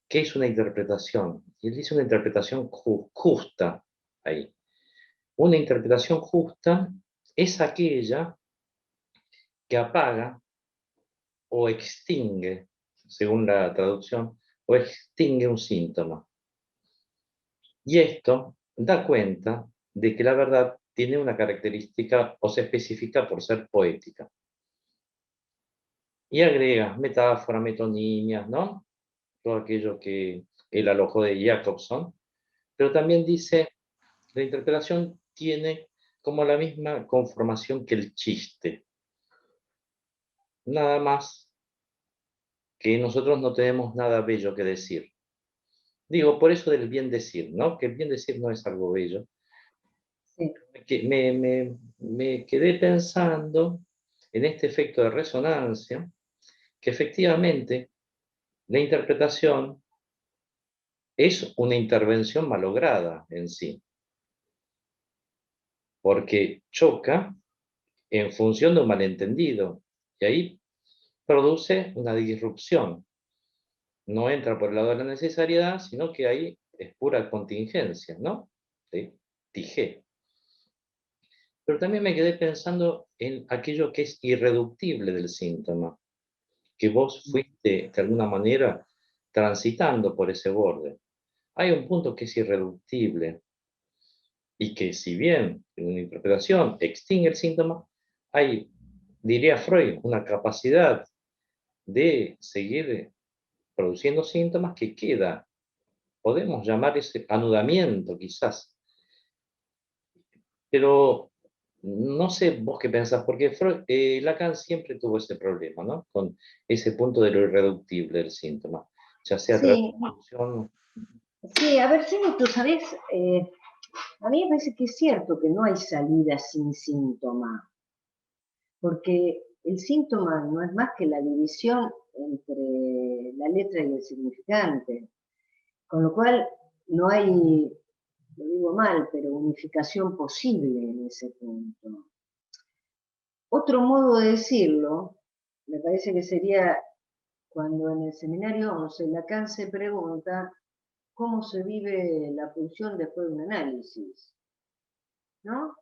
¿Qué es una interpretación? Y él dice una interpretación justa ahí. Una interpretación justa es aquella que apaga o extingue, según la traducción, o extingue un síntoma. Y esto da cuenta de que la verdad tiene una característica o se especifica por ser poética. Y agrega metáforas, metonimias, ¿no? Todo aquello que él alojó de Jacobson, pero también dice, la interpretación tiene como la misma conformación que el chiste. Nada más que nosotros no tenemos nada bello que decir. Digo, por eso del bien decir, ¿no? Que el bien decir no es algo bello. Sí. Me quedé pensando en este efecto de resonancia, que efectivamente la interpretación es una intervención malograda en sí, porque choca en función de un malentendido, y ahí produce una disrupción. No entra por el lado de la necesariedad, sino que ahí es pura contingencia, ¿no? ¿Sí? Dije. Pero también me quedé pensando en aquello que es irreductible del síntoma, que vos fuiste de alguna manera transitando por ese borde. Hay un punto que es irreductible y que si bien en una interpretación extingue el síntoma, hay, diría Freud, una capacidad de seguir produciendo síntomas que queda. Podemos llamar ese anudamiento quizás. Pero no sé vos qué pensás, porque Lacan siempre tuvo ese problema, ¿no? Con ese punto de lo irreductible del síntoma, ya sea a través de Sí, la función. sí, a ver, Jenny, tú sabes, a mí me parece que es cierto que no hay salida sin síntoma, porque el síntoma no es más que la división entre la letra y el significante, con lo cual no hay, lo digo mal, pero unificación posible en ese punto. Otro modo de decirlo, me parece que sería cuando en el seminario 11 Lacan se pregunta cómo se vive la pulsión después de un análisis, ¿no?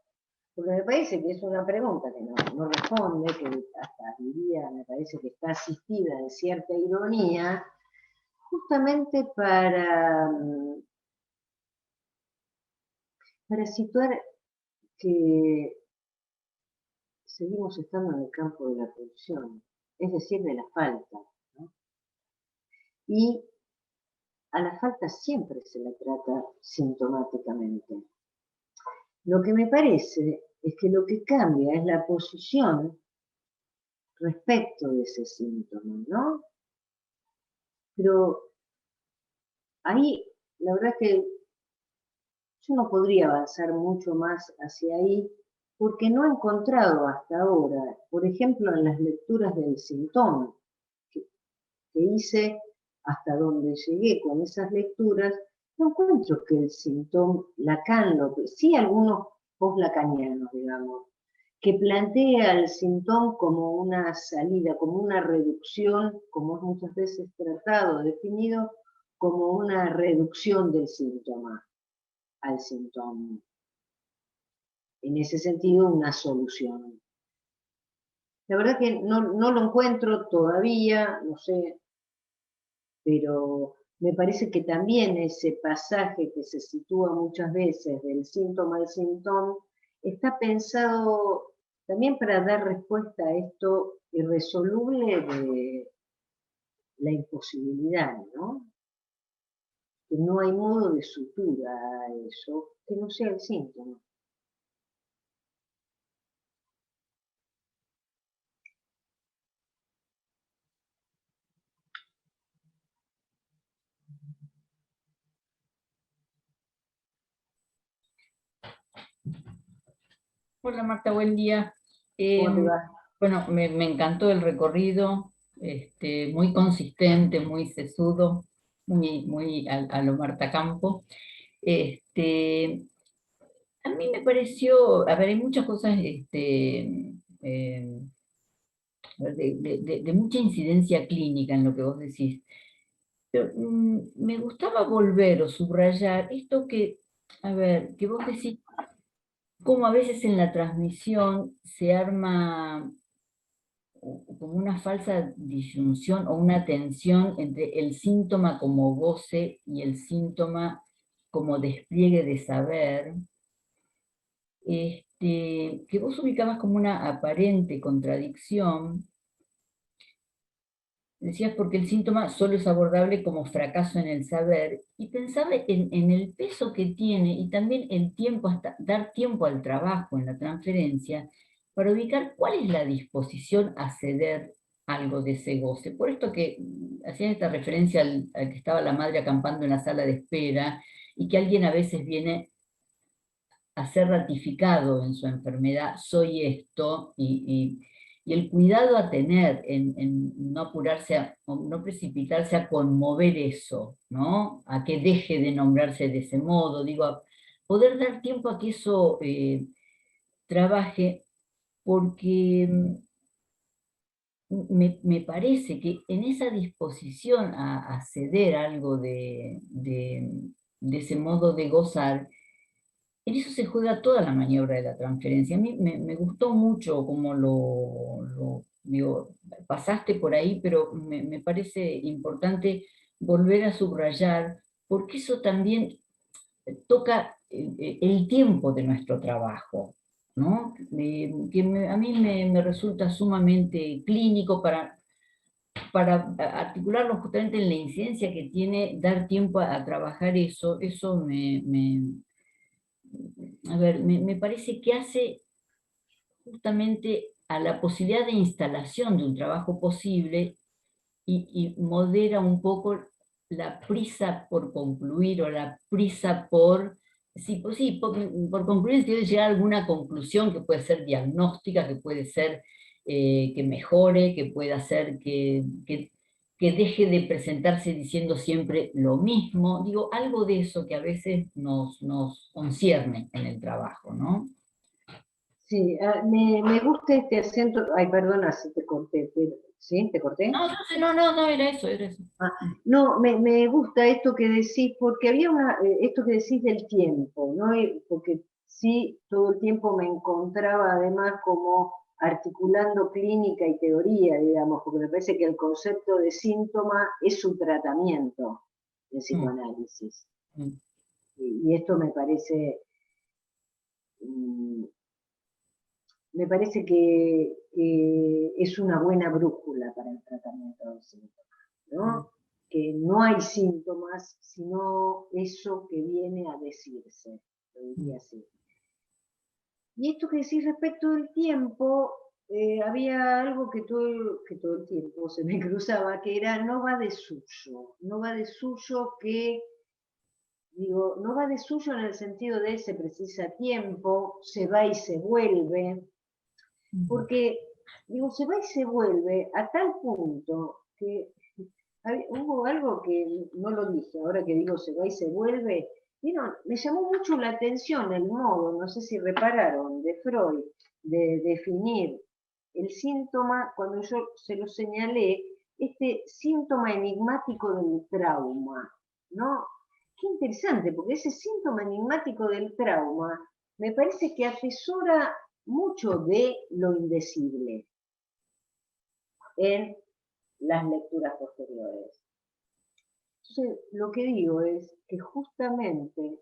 Porque me parece que es una pregunta que no responde, que hasta diría, me parece que está asistida de cierta ironía, justamente para situar que seguimos estando en el campo de la pulsión, es decir, de la falta, ¿no? Y a la falta siempre se la trata sintomáticamente. Lo que me parece es que lo que cambia es la posición respecto de ese síntoma, ¿no? Pero ahí, la verdad que yo no podría avanzar mucho más hacia ahí porque no he encontrado hasta ahora, por ejemplo, en las lecturas del síntoma que hice, hasta donde llegué con esas lecturas, no encuentro que el síntoma Lacan, sí algunos post-lacanianos, digamos, que plantea al síntoma como una salida, como una reducción, como es muchas veces tratado, definido como una reducción del síntoma al síntoma. En ese sentido, una solución. La verdad que no lo encuentro todavía, no sé, pero me parece que también ese pasaje que se sitúa muchas veces del síntoma al síntoma está pensado también para dar respuesta a esto irresoluble la imposibilidad, ¿no? Que no hay modo de sutura a eso que no sea el síntoma. Hola Marta, buen día. ¿Cómo te va? Bueno, me encantó el recorrido, muy consistente, muy sesudo, muy a lo Marta Campo. A mí me pareció, a ver, hay muchas cosas de mucha incidencia clínica en lo que vos decís. Pero, me gustaba volver o subrayar esto que, a ver, que vos decís, como a veces en la transmisión se arma como una falsa disyunción o una tensión entre el síntoma como goce y el síntoma como despliegue de saber, que vos ubicabas como una aparente contradicción. Decías porque el síntoma solo es abordable como fracaso en el saber, y pensaba en el peso que tiene y también el tiempo, hasta dar tiempo al trabajo en la transferencia, para ubicar cuál es la disposición a ceder algo de ese goce. Por esto que hacías esta referencia al que estaba la madre acampando en la sala de espera, y que alguien a veces viene a ser ratificado en su enfermedad, soy esto, y el cuidado a tener en no apurarse, o no precipitarse a conmover eso, ¿no? A que deje de nombrarse de ese modo, digo, a poder dar tiempo a que eso trabaje, porque me parece que en esa disposición a ceder algo de ese modo de gozar, en eso se juega toda la maniobra de la transferencia. A mí me gustó mucho cómo digo, pasaste por ahí, pero me parece importante volver a subrayar, porque eso también toca el tiempo de nuestro trabajo, ¿no? A mí me resulta sumamente clínico para articularlo justamente en la incidencia que tiene dar tiempo a trabajar eso. Eso a ver, me parece que hace justamente a la posibilidad de instalación de un trabajo posible, y modera un poco la prisa por concluir, o la prisa por, sí, pues sí, por concluir, si debe llegar a alguna conclusión que puede ser diagnóstica, que puede ser que mejore, que pueda ser que deje de presentarse diciendo siempre lo mismo. Digo, algo de eso que a veces nos concierne en el trabajo, ¿no? Sí, me gusta este acento. Ay, perdona si te corté, pero, ¿sí? ¿Te corté? No, era eso, era eso. No, me gusta esto que decís, porque había esto que decís del tiempo, ¿no? Porque sí, todo el tiempo me encontraba además como articulando clínica y teoría, digamos, porque me parece que el concepto de síntoma es su tratamiento en psicoanálisis. Y esto me parece que es una buena brújula para el tratamiento del síntoma, ¿no? Que no hay síntomas, sino eso que viene a decirse, lo diría así. Y esto que decís respecto del tiempo, había algo que todo el tiempo se me cruzaba, que era no va de suyo que, digo, no va de suyo en el sentido de se precisa tiempo, se va y se vuelve, porque, digo, se va y se vuelve a tal punto que hubo algo que no lo dije, ahora que digo se va y se vuelve, ¿vieron? Me llamó mucho la atención el modo, no sé si repararon, de Freud, de definir el síntoma, cuando yo se lo señalé, este síntoma enigmático del trauma, ¿no? Qué interesante, porque ese síntoma enigmático del trauma me parece que atesora mucho de lo indecible en las lecturas posteriores. Entonces, lo que digo es que justamente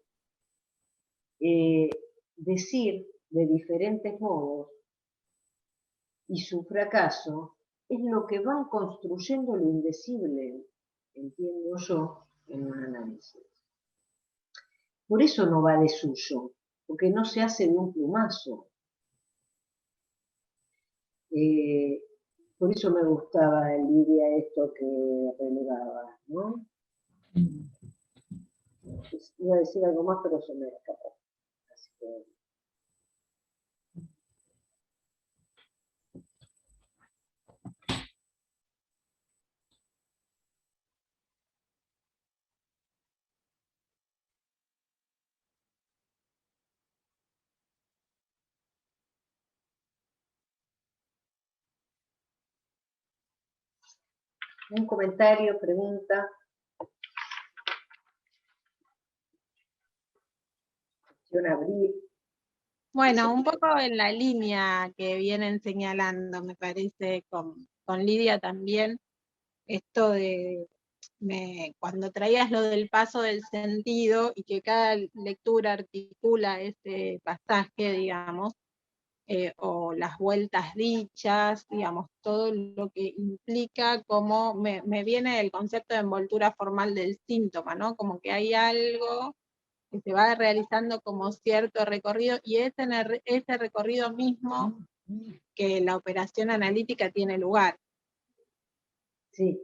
decir de diferentes modos y su fracaso es lo que van construyendo lo indecible, entiendo yo, en un análisis. Por eso no va de suyo, porque no se hace de un plumazo. Por eso me gustaba, Lidia, esto que relevaba, ¿no? Iba a decir algo más, pero se me escapó. Así que... Un comentario, pregunta. Abrir. Bueno, un poco en la línea que vienen señalando, me parece, con Lidia también, esto de cuando traías lo del paso del sentido y que cada lectura articula ese pasaje, digamos, o las vueltas dichas, digamos, todo lo que implica, como me viene el concepto de envoltura formal del síntoma, ¿no? Como que hay algo que se va realizando como cierto recorrido, y es en ese recorrido mismo que la operación analítica tiene lugar. Sí,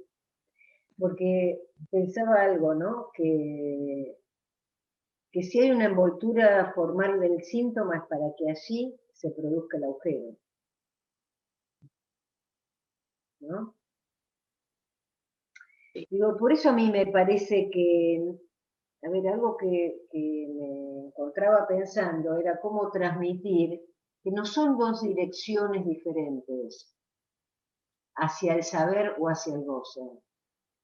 porque pensaba algo, ¿no? Que si hay una envoltura formal del síntoma es para que allí se produzca el agujero, ¿no? Digo, por eso a mí me parece que, a ver, algo que me encontraba pensando era cómo transmitir que no son dos direcciones diferentes hacia el saber o hacia el goce.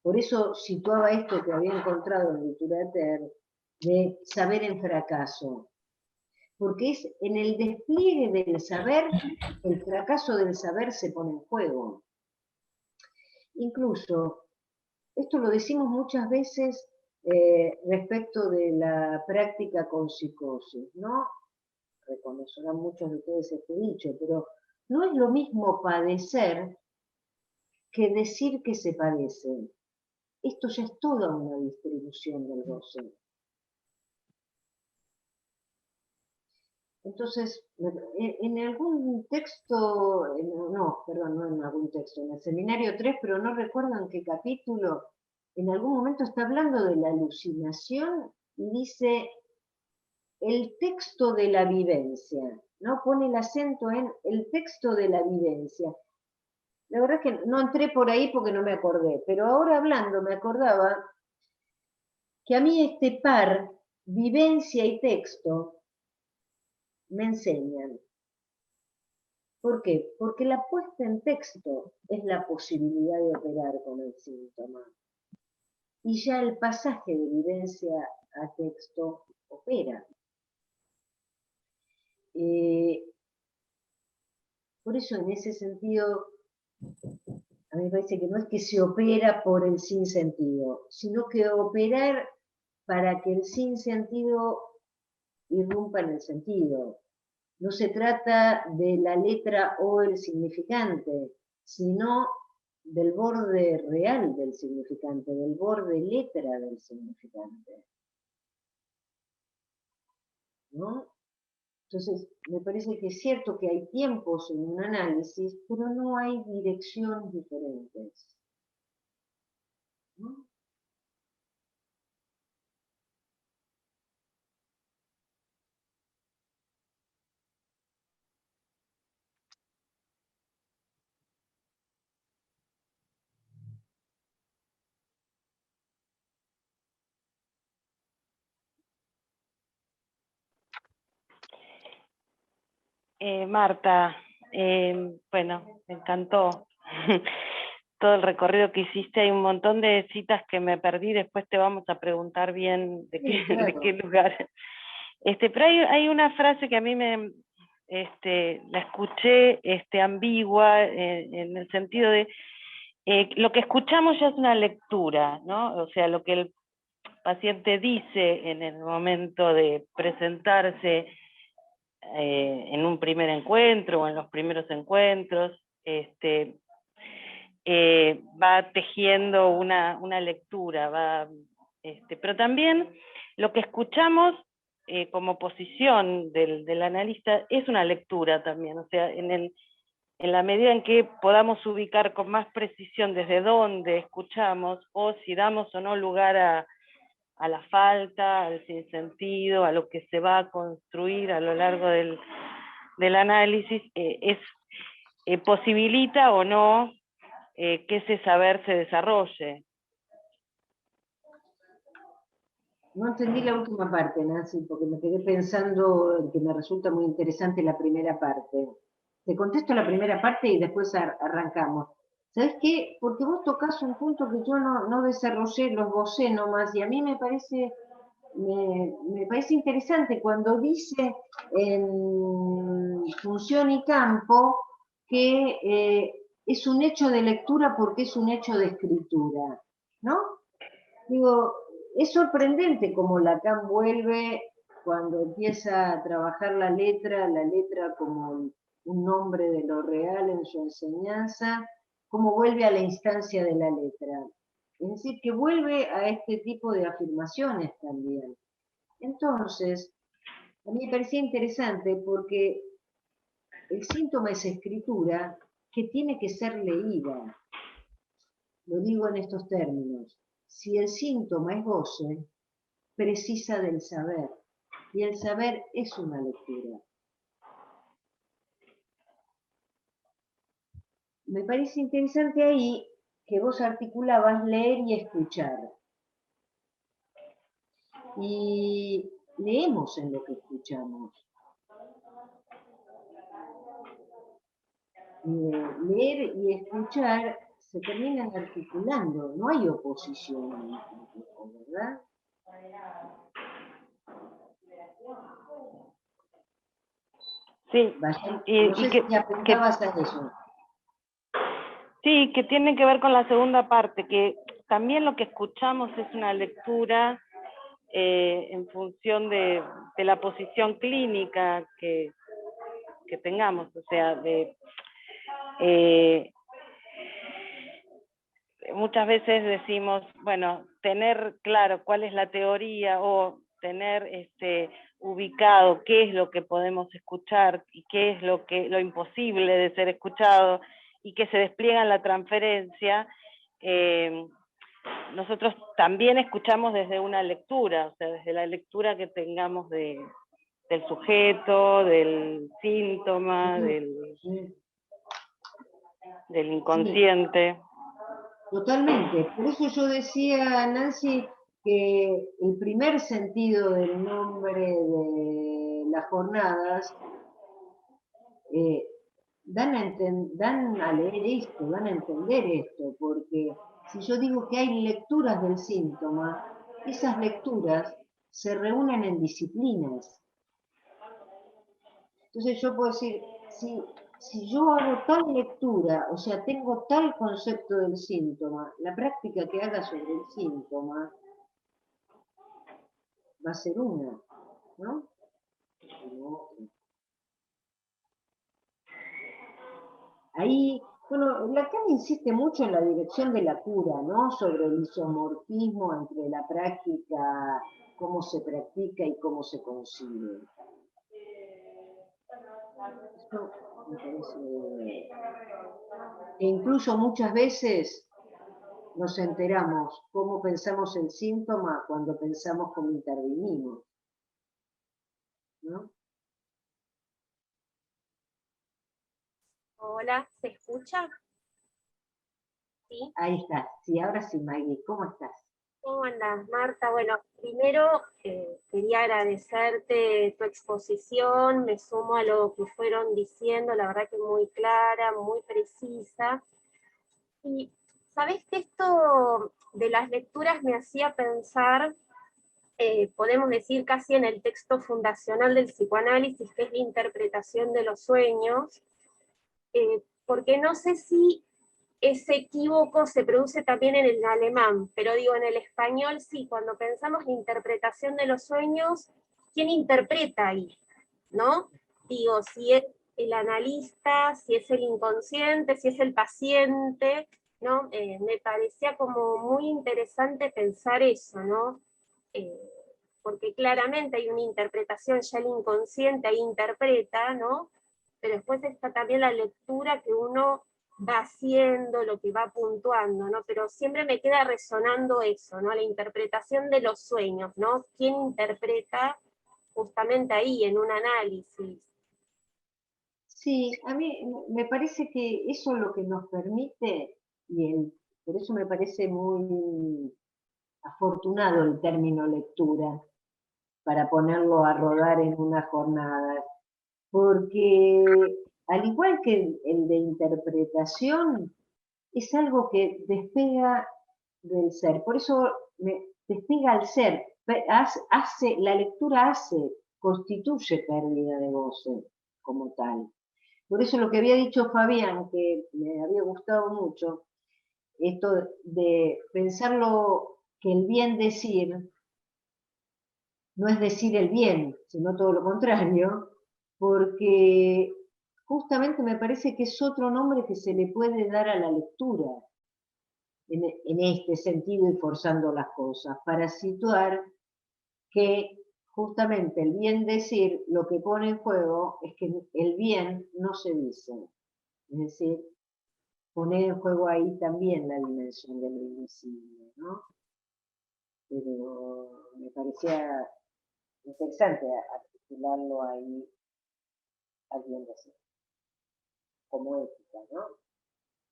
Por eso situaba esto que había encontrado en Literater de saber en fracaso, porque es en el despliegue del saber, el fracaso del saber se pone en juego. Incluso, esto lo decimos muchas veces respecto de la práctica con psicosis, ¿no? Reconocerán muchos de ustedes este dicho, pero no es lo mismo padecer que decir que se padece. Esto ya es toda una distribución del goce. Entonces, en algún texto, no en algún texto, en el seminario 3, pero no recuerdo en qué capítulo, en algún momento está hablando de la alucinación y dice el texto de la vivencia, ¿no? Pone el acento en el texto de la vivencia. La verdad es que no entré por ahí porque no me acordé, pero ahora hablando me acordaba que a mí este par, vivencia y texto, me enseñan. ¿Por qué? Porque la puesta en texto es la posibilidad de operar con el síntoma. Y ya el pasaje de vivencia a texto opera. Por eso, en ese sentido, a mí me parece que no es que se opera por el sinsentido, sino que operar para que el sinsentido irrumpa en el sentido. No se trata de la letra o el significante, sino del borde real del significante, del borde letra del significante. ¿No? Entonces, me parece que es cierto que hay tiempos en un análisis, pero no hay direcciones diferentes. ¿No? Marta, bueno, me encantó todo el recorrido que hiciste. Hay un montón de citas que me perdí, después te vamos a preguntar bien de qué, claro, de qué lugar. Pero hay una frase que a mí la escuché ambigua, en el sentido de lo que escuchamos ya es una lectura, ¿no? O sea, lo que el paciente dice en el momento de presentarse en un primer encuentro o en los primeros encuentros, va tejiendo una lectura, pero también lo que escuchamos como posición del analista es una lectura también, o sea, en la medida en que podamos ubicar con más precisión desde dónde escuchamos, o si damos o no lugar a la falta, al sinsentido, a lo que se va a construir a lo largo del análisis, posibilita o no que ese saber se desarrolle. No entendí la última parte, Nancy, porque me quedé pensando en que me resulta muy interesante la primera parte. Te contesto la primera parte y después arrancamos. ¿Sabes qué? Porque vos tocás un punto que yo no desarrollé, lo esbocé nomás, y a mí me parece interesante cuando dice en función y campo que es un hecho de lectura porque es un hecho de escritura, ¿no? Digo, es sorprendente cómo Lacan vuelve cuando empieza a trabajar la letra como un nombre de lo real en su enseñanza, cómo vuelve a la instancia de la letra. Es decir, que vuelve a este tipo de afirmaciones también. Entonces, a mí me parecía interesante porque el síntoma es escritura que tiene que ser leída. Lo digo en estos términos. Si el síntoma es goce, precisa del saber, y el saber es una lectura. Me parece interesante ahí que vos articulabas leer y escuchar. Y leemos en lo que escuchamos. Leer y escuchar se terminan articulando, no hay oposición al mismo tiempo, ¿verdad? Sí, no sé si apuntabas a eso. Sí, que tiene que ver con la segunda parte, que también lo que escuchamos es una lectura en función de la posición clínica que tengamos, o sea, muchas veces decimos, bueno, tener claro cuál es la teoría o tener ubicado qué es lo que podemos escuchar y qué es lo imposible de ser escuchado y que se despliega en la transferencia. Nosotros también escuchamos desde una lectura, o sea, desde la lectura que tengamos del sujeto, del síntoma, Sí. del inconsciente. Sí. Totalmente. Por eso yo decía, Nancy, que el primer sentido del nombre de las jornadas dan a leer esto, dan a entender esto, porque si yo digo que hay lecturas del síntoma, esas lecturas se reúnen en disciplinas. Entonces yo puedo decir, si yo hago tal lectura, o sea, tengo tal concepto del síntoma, la práctica que haga sobre el síntoma va a ser una, ¿no? Ahí, bueno, Lacan insiste mucho en la dirección de la cura, ¿no? Sobre el isomorfismo entre la práctica, cómo se practica y cómo se concibe. Esto me parece... E incluso muchas veces nos enteramos cómo pensamos el síntoma cuando pensamos cómo intervenimos, ¿no? Hola, ¿se escucha? ¿Sí? Ahí está, sí, ahora sí, Maggie, ¿cómo estás? ¿Cómo andas, Marta? Bueno, primero quería agradecerte tu exposición, me sumo a lo que fueron diciendo, la verdad que muy clara, muy precisa. Y sabés que esto de las lecturas me hacía pensar, podemos decir casi en el texto fundacional del psicoanálisis, que es la interpretación de los sueños, porque no sé si ese equívoco se produce también en el alemán, pero digo, en el español sí, cuando pensamos en interpretación de los sueños, ¿quién interpreta ahí? ¿No? Digo, si es el analista, si es el inconsciente, si es el paciente, ¿no? Me parecía como muy interesante pensar eso, ¿no? Porque claramente hay una interpretación, ya el inconsciente ahí interpreta, ¿no? Pero después está también la lectura que uno va haciendo, lo que va puntuando, ¿no? Pero siempre me queda resonando eso, ¿no? La interpretación de los sueños, ¿no? ¿Quién interpreta justamente ahí, en un análisis? Sí, a mí me parece que eso es lo que nos permite, por eso me parece muy afortunado el término lectura, para ponerlo a rodar en una jornada, porque al igual que el de interpretación, es algo que despega del ser, por eso despega al ser, la lectura constituye pérdida de goce como tal. Por eso lo que había dicho Fabián, que me había gustado mucho, esto de pensarlo que el bien decir no es decir el bien, sino todo lo contrario, porque justamente me parece que es otro nombre que se le puede dar a la lectura, en este sentido y forzando las cosas, para situar que justamente el bien decir lo que pone en juego es que el bien no se dice. Es decir, poner en juego ahí también la dimensión de lo invisible, ¿no? Pero me parecía interesante articularlo ahí al bien decir, como ética, ¿no?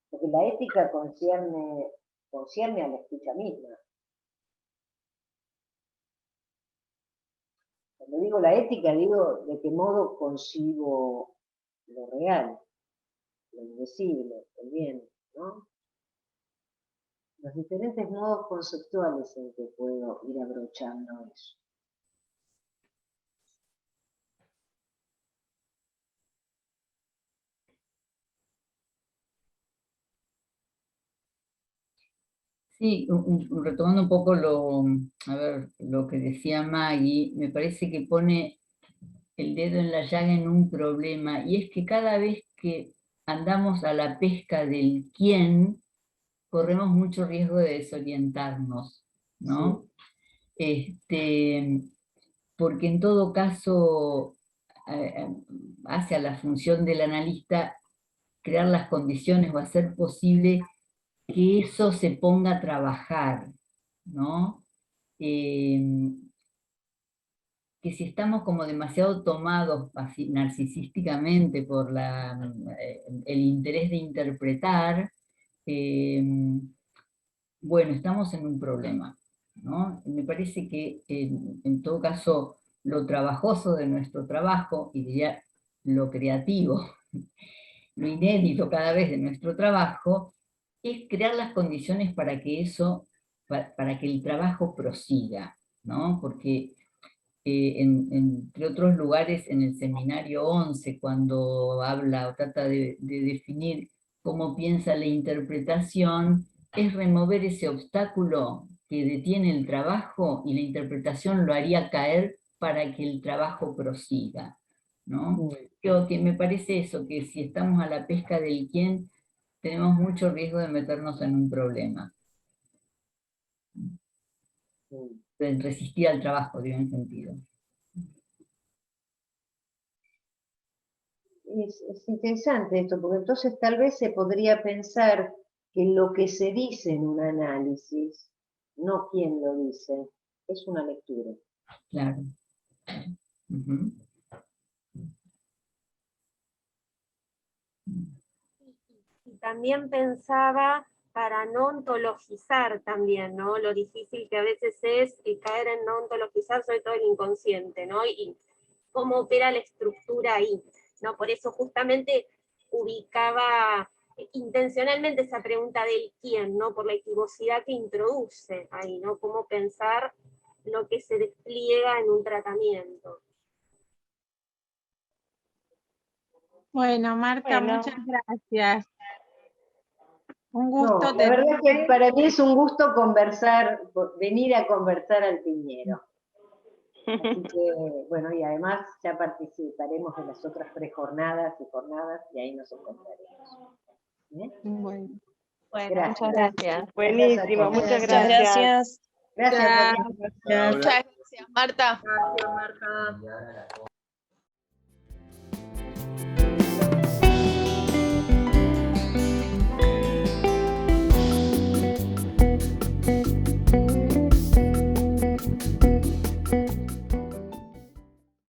Porque la ética concierne a la escucha misma. Cuando digo la ética, digo de qué modo concibo lo real, lo indecible, el bien, ¿no? Los diferentes modos conceptuales en que puedo ir abrochando eso. Sí, retomando un poco lo que decía Maggie, me parece que pone el dedo en la llaga en un problema, y es que cada vez que andamos a la pesca del quién, corremos mucho riesgo de desorientarnos, ¿no? Sí. Porque en todo caso hace a la función del analista crear las condiciones o hacer posible que eso se ponga a trabajar, ¿no? Que si estamos como demasiado tomados así, narcisísticamente por el interés de interpretar, bueno, estamos en un problema, ¿no? Me parece que en todo caso lo trabajoso de nuestro trabajo, y diría lo creativo, lo inédito cada vez de nuestro trabajo, es crear las condiciones para que para que el trabajo prosiga, ¿no? Porque entre otros lugares, en el seminario 11, cuando habla o trata de definir cómo piensa la interpretación, es remover ese obstáculo que detiene el trabajo, y la interpretación lo haría caer para que el trabajo prosiga, ¿no? Creo que me parece eso, que si estamos a la pesca del quién, tenemos mucho riesgo de meternos en un problema. De resistir al trabajo, digo, en sentido. Es interesante esto, porque entonces tal vez se podría pensar que lo que se dice en un análisis, no quién lo dice, es una lectura. Claro. Uh-huh. Y también pensaba para no ontologizar también, ¿no? Lo difícil que a veces es caer en no ontologizar, sobre todo el inconsciente, ¿no? Y cómo opera la estructura ahí, ¿no? Por eso justamente ubicaba intencionalmente esa pregunta del quién, ¿no? Por la equivocidad que introduce ahí, ¿no? Cómo pensar lo que se despliega en un tratamiento. Bueno, Marta, muchas gracias. Un gusto. No, la verdad que para mí es un gusto venir a conversar al Piñero. Así que, bueno, y además ya participaremos de las otras prejornadas y jornadas, y ahí nos encontraremos. Bueno. Bueno, Gracias. muchas gracias. Buenísimo, muchas Muchas gracias. gracias. Gracias por Muchas gracias, Marta. Gracias, Marta.